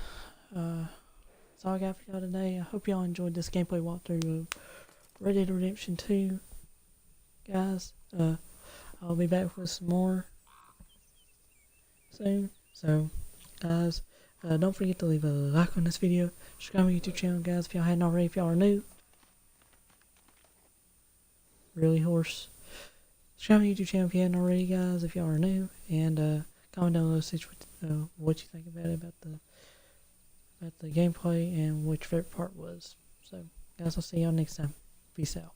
A: that's all I got for y'all today. I hope y'all enjoyed this gameplay walkthrough of Red Dead Redemption 2. Guys, I'll be back with some more soon. So, guys, don't forget to leave a like on this video. Subscribe to my YouTube channel, guys, if y'all hadn't already, if y'all are new. Really hoarse. Subscribe to my YouTube channel if you hadn't already, guys, if y'all are new. And, comment down below what you think about it, about the gameplay, and what your favorite part was. So, guys, I'll see y'all next time. Peace out.